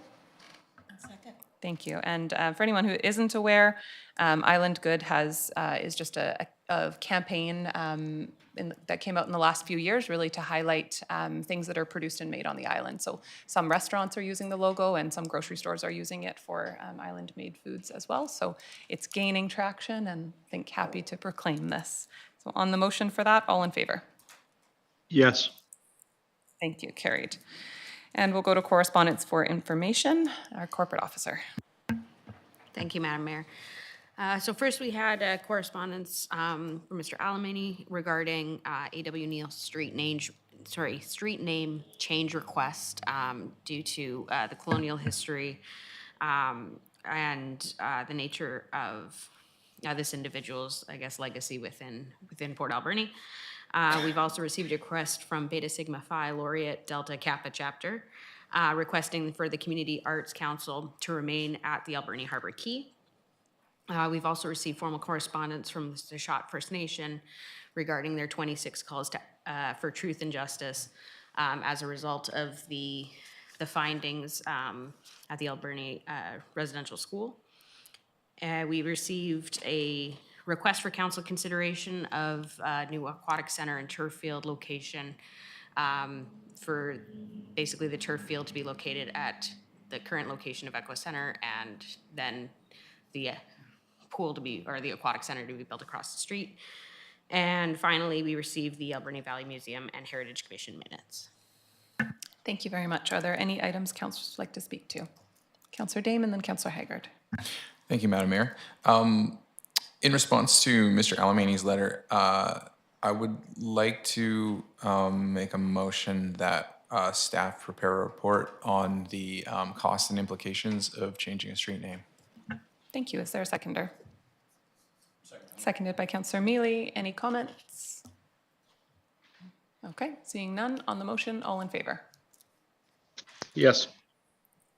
Thank you. And for anyone who isn't aware, Island Good is just a campaign that came out in the last few years, really to highlight things that are produced and made on the island. So some restaurants are using the logo, and some grocery stores are using it for island-made foods as well. So it's gaining traction, and I think happy to proclaim this. So on the motion for that, all in favor? Yes. Thank you. Carried. And we'll go to correspondence for information. Our corporate officer. Thank you, Madam Mayor. So first we had correspondence from Mr. Alberni regarding A.W. Neal street name change request due to the colonial history and the nature of this individual's, I guess, legacy within Port Alberni. We've also received a request from Beta Sigma Phi Laureate Delta Kappa chapter requesting for the Community Arts Council to remain at the Alberni Harbor Quay. We've also received formal correspondence from the Shot First Nation regarding their 26 calls to, for truth and justice as a result of the findings at the Alberni Residential School. We received a request for council consideration of a new aquatic center and turf field location for basically the turf field to be located at the current location of Echo Center, and then the pool to be, or the aquatic center to be built across the street. And finally, we received the Alberni Valley Museum and Heritage Commission minutes. Thank you very much. Are there any items councillors would like to speak to? Councillor Dame and then Councillor Haggard. Thank you, Madam Mayor. In response to Mr. Alamani's letter, I would like to make a motion that staff prepare a report on the costs and implications of changing a street name. Thank you. Is there a seconder? Seconded by Councillor Mealy. Any comments? Okay, seeing none on the motion, all in favor? Yes.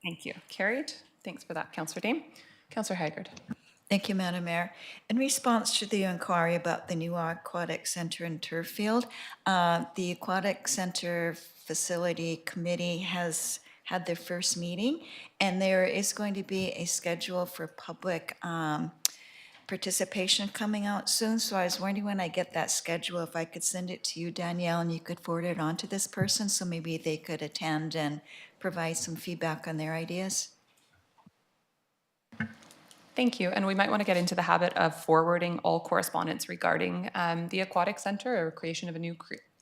Thank you. Carried. Thanks for that, Councillor Dame. Councillor Haggard. Thank you, Madam Mayor. In response to the inquiry about the new aquatic center and turf field, the Aquatic Center Facility Committee has had their first meeting, and there is going to be a schedule for public participation coming out soon. So I was wondering when I get that schedule, if I could send it to you, Danielle, and you could forward it on to this person, so maybe they could attend and provide some feedback on their ideas. Thank you. And we might want to get into the habit of forwarding all correspondence regarding the aquatic center or creation of a new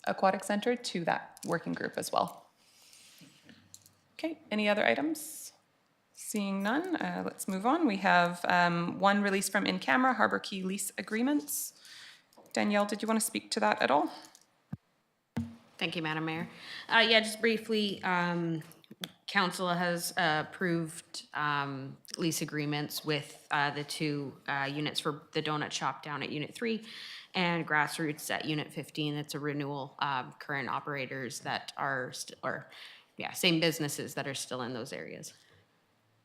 aquatic center to that working group as well. Okay, any other items? Seeing none, let's move on. We have one release from in-camera, Harbor Quay lease agreements. Danielle, did you want to speak to that at all? Thank you, Madam Mayor. Yeah, just briefly, Council has approved lease agreements with the two units for the donut shop down at Unit 3 and Grassroots at Unit 15. It's a renewal, current operators that are, same businesses that are still in those areas.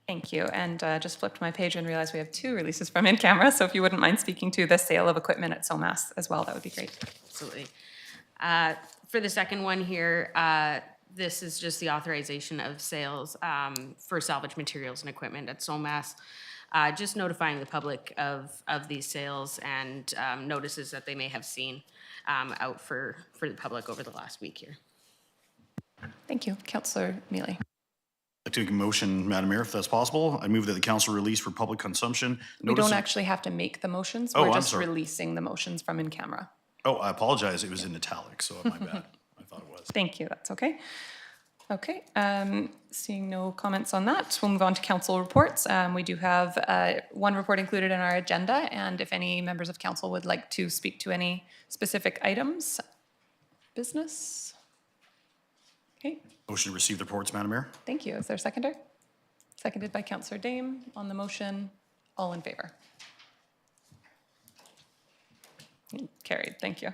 Thank you. And just flipped my page and realized we have two releases from in-camera. So if you wouldn't mind speaking to the sale of equipment at SOMAS as well, that would be great. Absolutely. For the second one here, this is just the authorization of sales for salvage materials and equipment at SOMAS. Just notifying the public of these sales and notices that they may have seen out for the public over the last week here. Thank you. Councillor Mealy. I'd like to make a motion, Madam Mayor, if that's possible. I move that the council release for public consumption. We don't actually have to make the motions. We're just releasing the motions from in-camera. Oh, I apologize. It was in italics, so my bad. I thought it was. Thank you. That's okay. Okay, seeing no comments on that, we'll move on to council reports. We do have one report included in our agenda, and if any members of council would like to speak to any specific items, business. Okay. Motion to receive the reports, Madam Mayor. Thank you. Is there a seconder? Seconded by Councillor Dame. On the motion, all in favor? Carried. Thank you.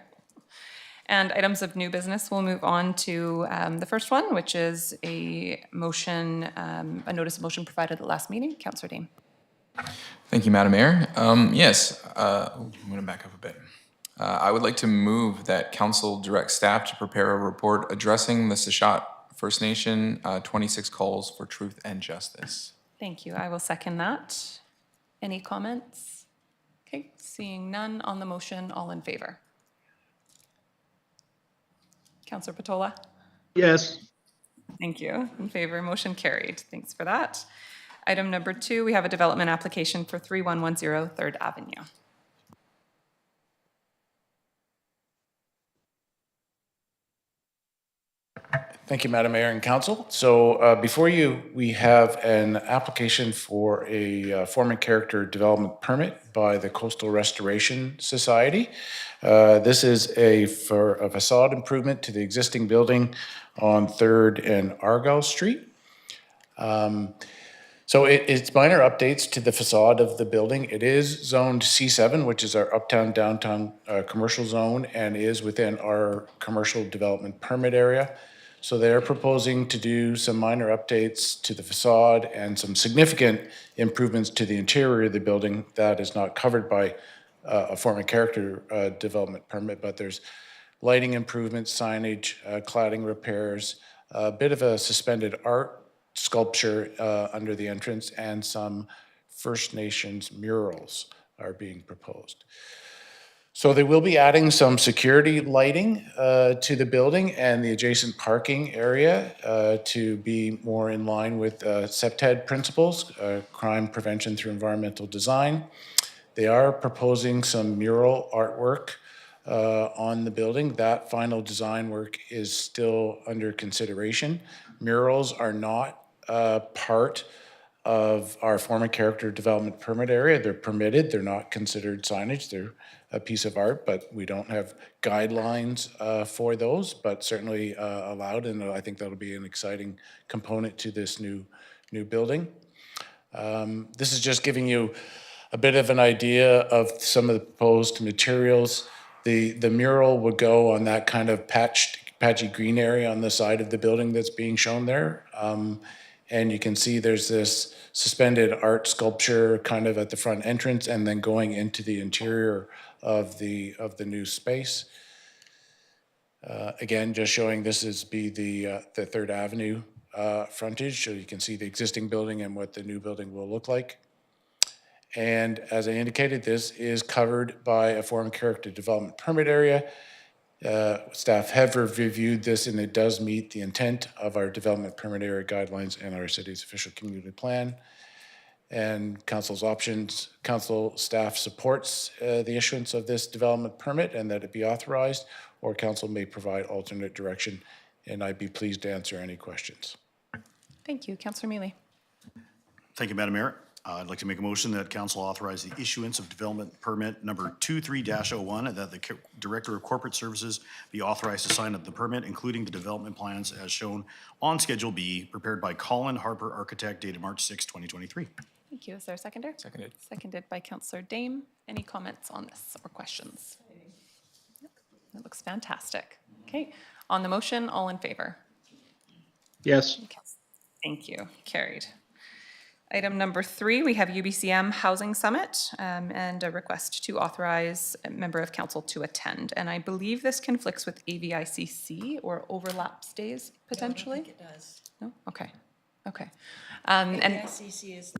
And items of new business, we'll move on to the first one, which is a motion, a notice of motion provided at the last meeting. Councillor Dame. Thank you, Madam Mayor. Yes, I'm going to back up a bit. I would like to move that council direct staff to prepare a report addressing the Sashat First Nation 26 calls for truth and justice. Thank you. I will second that. Any comments? Okay, seeing none on the motion, all in favor? Councillor Patola? Yes. Thank you. In favor, motion carried. Thanks for that. Item number 2, we have a development application for 3110 3rd Avenue. Thank you, Madam Mayor and Council. So before you, we have an application for a form and character development permit by the Coastal Restoration Society. This is for a facade improvement to the existing building on 3rd and Argyle Street. So it's minor updates to the facade of the building. It is zoned C7, which is our uptown, downtown commercial zone, and is within our commercial development permit area. So they're proposing to do some minor updates to the facade and some significant improvements to the interior of the building that is not covered by a form and character development permit, but there's lighting improvements, signage, cladding repairs, a bit of a suspended art sculpture under the entrance, and some First Nations murals are being proposed. So they will be adding some security lighting to the building and the adjacent parking area to be more in line with CPTED principles, crime prevention through environmental design. They are proposing some mural artwork on the building. That final design work is still under consideration. Murals are not part of our form and character development permit area. They're permitted, they're not considered signage, they're a piece of art, but we don't have guidelines for those, but certainly allowed, and I think that'll be an exciting component to this new building. This is just giving you a bit of an idea of some of the proposed materials. The mural would go on that kind of patchy green area on the side of the building that's being shown there. And you can see there's this suspended art sculpture kind of at the front entrance and then going into the interior of the new space. Again, just showing this is the 3rd Avenue frontage, so you can see the existing building and what the new building will look like. And as I indicated, this is covered by a form and character development permit area. Staff have reviewed this and it does meet the intent of our development permit area guidelines and our city's official community plan. And council staff supports the issuance of this development permit and that it be authorized, or council may provide alternate direction, and I'd be pleased to answer any questions. Thank you. Councillor Mealy. Thank you, Madam Mayor. I'd like to make a motion that council authorize the issuance of development permit number 23-01, that the Director of Corporate Services be authorized to sign up the permit, including the development plans as shown on Schedule B, prepared by Colin Harper Architect, dated March 6, 2023. Thank you. Is there a seconder? Seconded. Seconded by Councillor Dame. Any comments on this or questions? It looks fantastic. Okay. On the motion, all in favor? Yes. Thank you. Carried. Item number 3, we have UBCM Housing Summit and a request to authorize a member of council to attend. And I believe this conflicts with AVICC or overlaps days potentially? I don't think it does. No? Okay. Okay. And AICC is.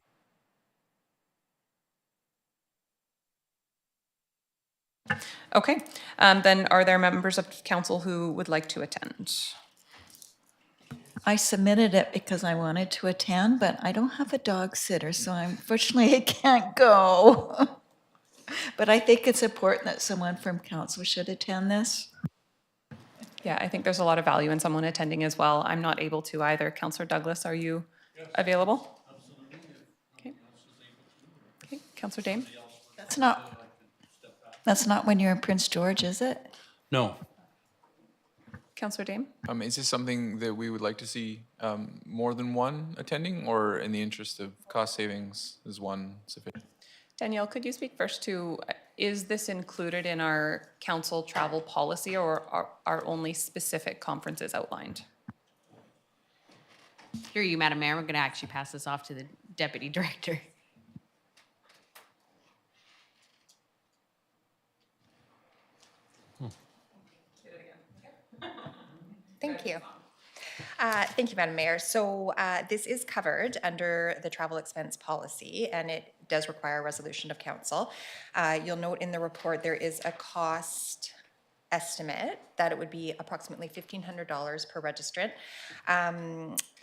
okay. Then are there members of council who would like to attend? I submitted it because I wanted to attend, but I don't have a dog sitter, so unfortunately I can't go. But I think it's important that someone from council should attend this. Yeah, I think there's a lot of value in someone attending as well. I'm not able to either. Councillor Douglas, are you available? Absolutely. Okay. Okay, Councillor Dame? That's not when you're in Prince George, is it? No. Councillor Dame? Is this something that we would like to see more than one attending, or in the interest of cost savings, is one sufficient? Danielle, could you speak first to is this included in our council travel policy, or are only specific conferences outlined? Through you, Madam Mayor, we're going to actually pass this off to the Deputy Director. Thank you. Thank you, Madam Mayor. So this is covered under the travel expense policy, and it does require a resolution of council. You'll note in the report there is a cost estimate that it would be approximately $1,500 per registrant.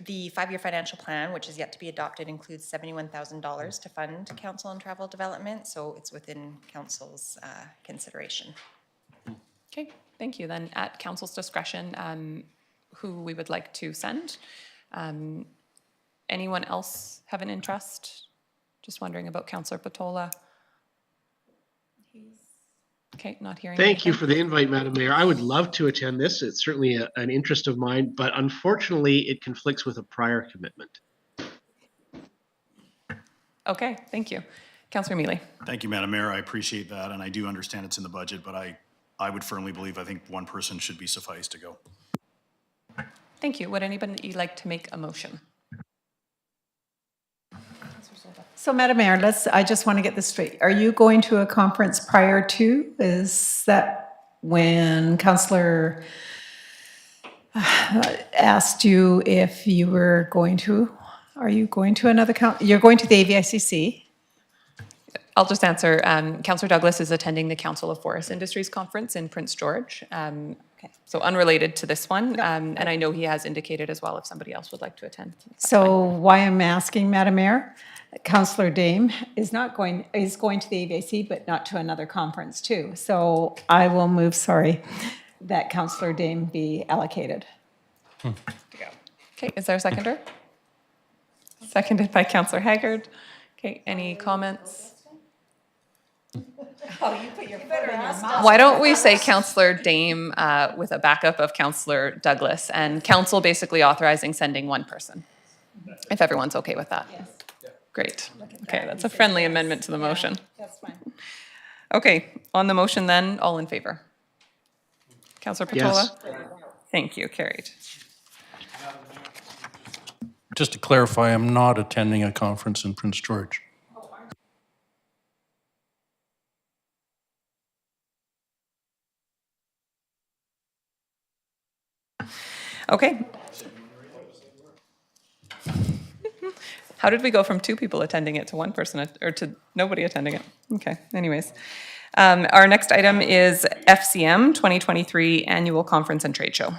The 5-year financial plan, which is yet to be adopted, includes $71,000 to fund council and travel development, so it's within council's consideration. Okay, thank you. Then at council's discretion, who we would like to send. Anyone else have an interest? Just wondering about Councillor Patola. Okay, not hearing Thank you anything. for the invite, Madam Mayor. I would love to attend this. It's certainly an interest of mine, but unfortunately it conflicts with a prior commitment. Okay, thank you. Councillor Mealy. Thank you, Madam Mayor. I appreciate that, and I do understand it's in the budget, but I would firmly believe, I think one person should be suffice to go. Thank you. Would anybody like to make a motion? So Madam Mayor, I just want to get this straight. Are you going to a conference prior to? Is that when Councillor asked you if you were going to? Are you going to another you're going to the AVICC? I'll just answer. Councillor Douglas is attending the Council of Forest Industries Conference in Prince George. So unrelated to this one. And I know he has indicated as well if somebody else would like to attend. So why I'm asking, Madam Mayor, Councillor Dame is going to the AVIC, but not to another conference too. So I will move, that Councillor Dame be allocated. Okay, is there a seconder? Seconded by Councillor Haggard. Okay, any comments? Oh, you put your foot in your mouth. Why don't we say Councillor Dame with a backup of Councillor Douglas, and council basically authorizing sending one person, if everyone's okay with that? Yes. Great. Okay, that's a friendly amendment to the motion. That's fine. Okay, on the motion then, all in favor? Councillor Patola? Yes. Thank you, carried. Just to clarify, I'm not attending a conference in Prince George. Okay. How did we go from 2 people attending it to 1 person, or to nobody attending it? Okay, anyways. Our next item is FCM 2023 Annual Conference and Trade Show.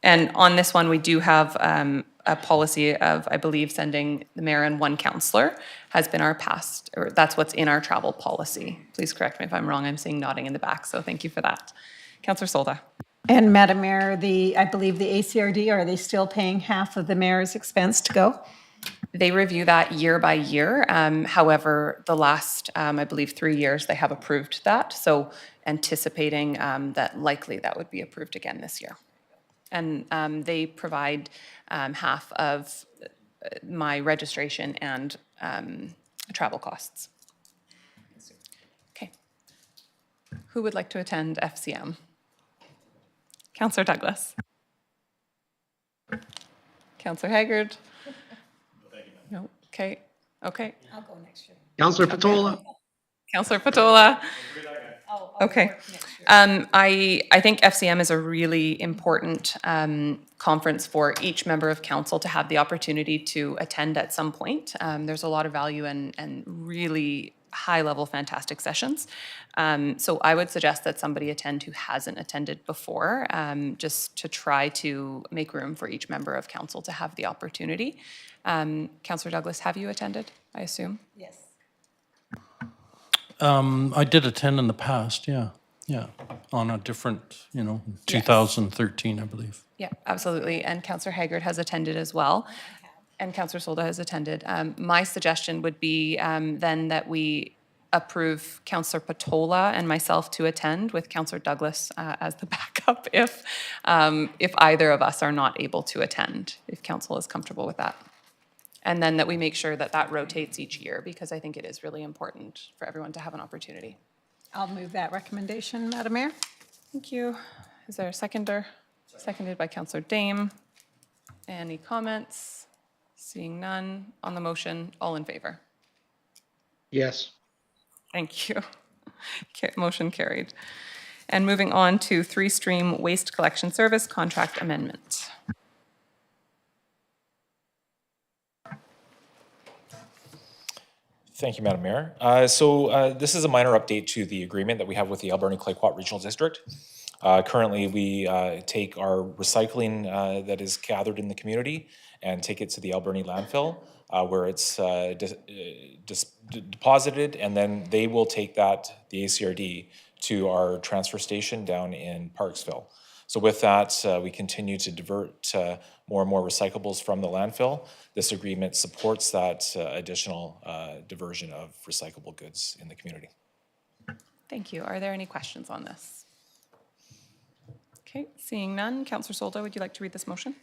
And on this one, we do have a policy of, I believe, sending the mayor and 1 councillor has been our past, or that's what's in our travel policy. Please correct me if I'm wrong. I'm seeing nodding in the back, so thank you for that. Councillor Solda. And Madam Mayor, I believe the ACRD, are they still paying half of the mayor's expense to go? They review that year by year. However, the last, I believe, 3 years, they have approved that. So anticipating that likely that would be approved again this year. And they provide half of my registration and travel costs. Okay. Who would like to attend FCM? Councillor Douglas. Councillor Haggard. No, okay, okay. I'll go next year. Councillor Patola. Councillor Patola. Okay. I think FCM is a really important conference for each member of council to have the opportunity to attend at some point. There's a lot of value and really high-level fantastic sessions. So I would suggest that somebody attend who hasn't attended before, just to try to make room for each member of council to have the opportunity. Councillor Douglas, have you attended, I assume? Yes. I did attend in the past, yeah, on a different, 2013, I believe. Yeah, absolutely. And Councillor Haggard has attended as well. And Councillor Solda has attended. My suggestion would be then that we approve Councillor Patola and myself to attend with Councillor Douglas as the backup if either of us are not able to attend, if council is comfortable with that. And then that we make sure that that rotates each year, because I think it is really important for everyone to have an opportunity. I'll move that recommendation, Madam Mayor. Thank you. Is there a seconder? Seconded by Councillor Dame. Any comments? Seeing none. On the motion, all in favor? Yes. Thank you. Motion carried. And moving on to three-stream waste collection service contract amendment. Thank you, Madam Mayor. This is a minor update to the agreement that we have with the Alberni Clayoquot Regional District. Currently, we take our recycling that is gathered in the community and take it to the Alberni landfill where it's deposited, and then they will take that, the ACRD, to our transfer station down in Parksville. So with that, we continue to divert more and more recyclables from the landfill. This agreement supports that additional diversion of recyclable goods in the community. Thank you. Are there any questions on this? Okay, seeing none. Councillor Solda, would you like to read this motion?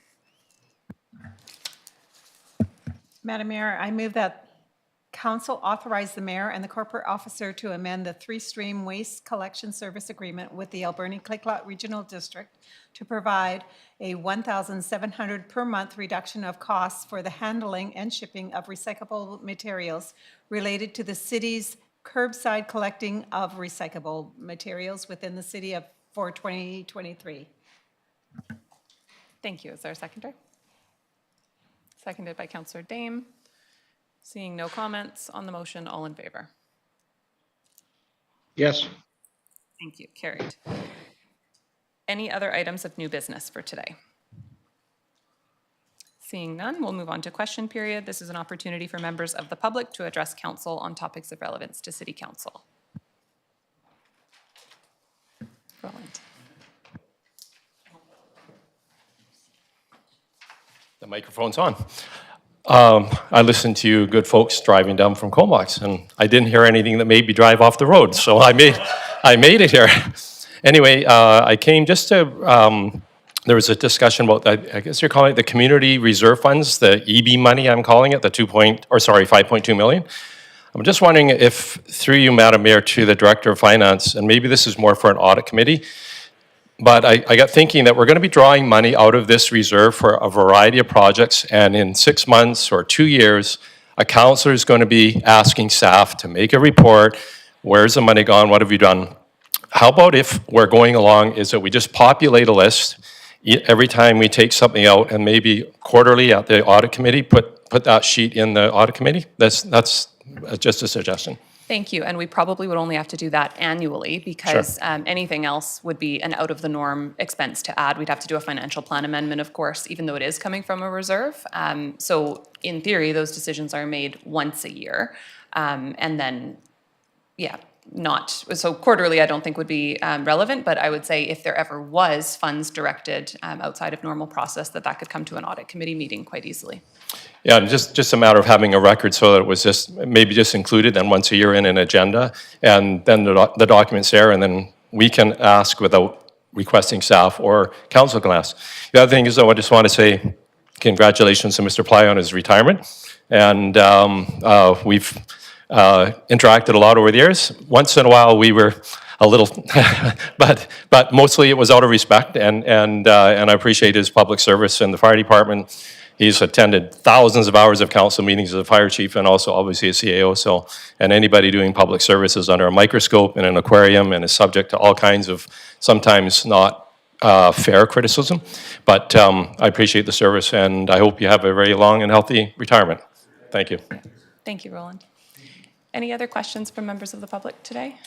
Madam Mayor, I move that Council authorize the mayor and the corporate officer to amend the three-stream waste collection service agreement with the Alberni Clayoquot Regional District to provide a $1,700 per month reduction of costs for the handling and shipping of recyclable materials related to the city's curbside collecting of recyclable materials within the city for 2023. Thank you. Is there a seconder? Seconded by Councillor Dame. Seeing no comments on the motion, all in favor? Yes. Thank you. Carried. Any other items of new business for today? Seeing none, we'll move on to question period. This is an opportunity for members of the public to address council on topics of relevance to City Council. Roland. The microphone's on. I listened to you good folks driving down from Comox, and I didn't hear anything that made me drive off the road, so I made it here. Anyway, I came just to, there was a discussion about, I guess you're calling it the community reserve funds, the EB money, I'm calling it, the 5.2 million. I'm just wondering if, through you, Madam Mayor, to the Director of Finance, and maybe this is more for an audit committee, but I got thinking that we're going to be drawing money out of this reserve for a variety of projects, and in 6 months or 2 years, a councillor is going to be asking staff to make a report. Where's the money gone? What have you done? How about if we're going along is that we just populate a list every time we take something out, and maybe quarterly at the audit committee, put that sheet in the audit committee? That's just a suggestion. Thank you, and we probably would only have to do that annually because anything else would be an out-of-the-norm expense to add. We'd have to do a financial plan amendment, of course, even though it is coming from a reserve. So in theory, those decisions are made once a year. And then, yeah, so quarterly I don't think would be relevant, but I would say if there ever was funds directed outside of normal process, that could come to an audit committee meeting quite easily. Yeah, and just a matter of having a record so that it was maybe just included then once a year in an agenda, and then the document's there, and then we can ask without requesting staff, or council can ask. The other thing is, though, I just want to say congratulations to Mr. Ply on his retirement, and we've interacted a lot over the years. Once in a while we were a little, but mostly it was out of respect, and I appreciate his public service in the fire department. He's attended thousands of hours of council meetings as a fire chief and also obviously a CAO. So, and anybody doing public service is under a microscope in an aquarium and is subject to all kinds of sometimes not fair criticism. But I appreciate the service, and I hope you have a very long and healthy retirement. Thank you. Thank you, Roland. Any other questions from members of the public today?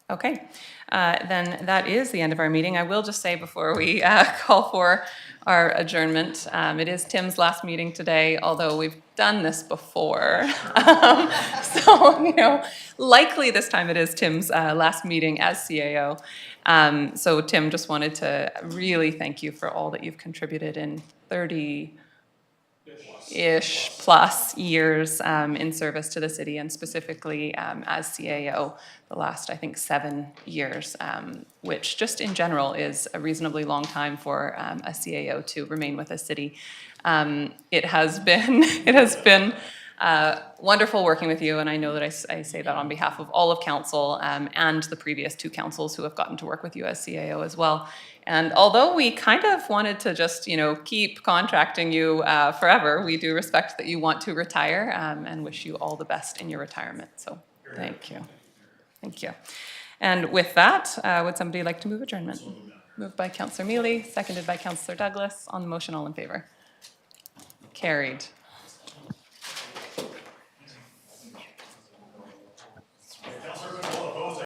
Okay, then that is the end of our meeting. I will just say before we call for our adjournment, it is Tim's last meeting today, although we've done this before. So, likely this time it is Tim's last meeting as CAO. So Tim, just wanted to really thank you for all that you've contributed in 30-ish plus years in service to the city, and specifically as CAO the last, I think, 7 years, which just in general is a reasonably long time for a CAO to remain with a city. It has been Wonderful working with you, and I know that I say that on behalf of all of council and the previous two councils who have gotten to work with you as CAO as well. And although we kind of wanted to just, keep contracting you forever, we do respect that you want to retire and wish you all the best in your retirement. So thank you. Thank you. And with that, would somebody like to move adjournment? Moved by Councillor Mealy, seconded by Councillor Douglas. On the motion, all in favor? Carried.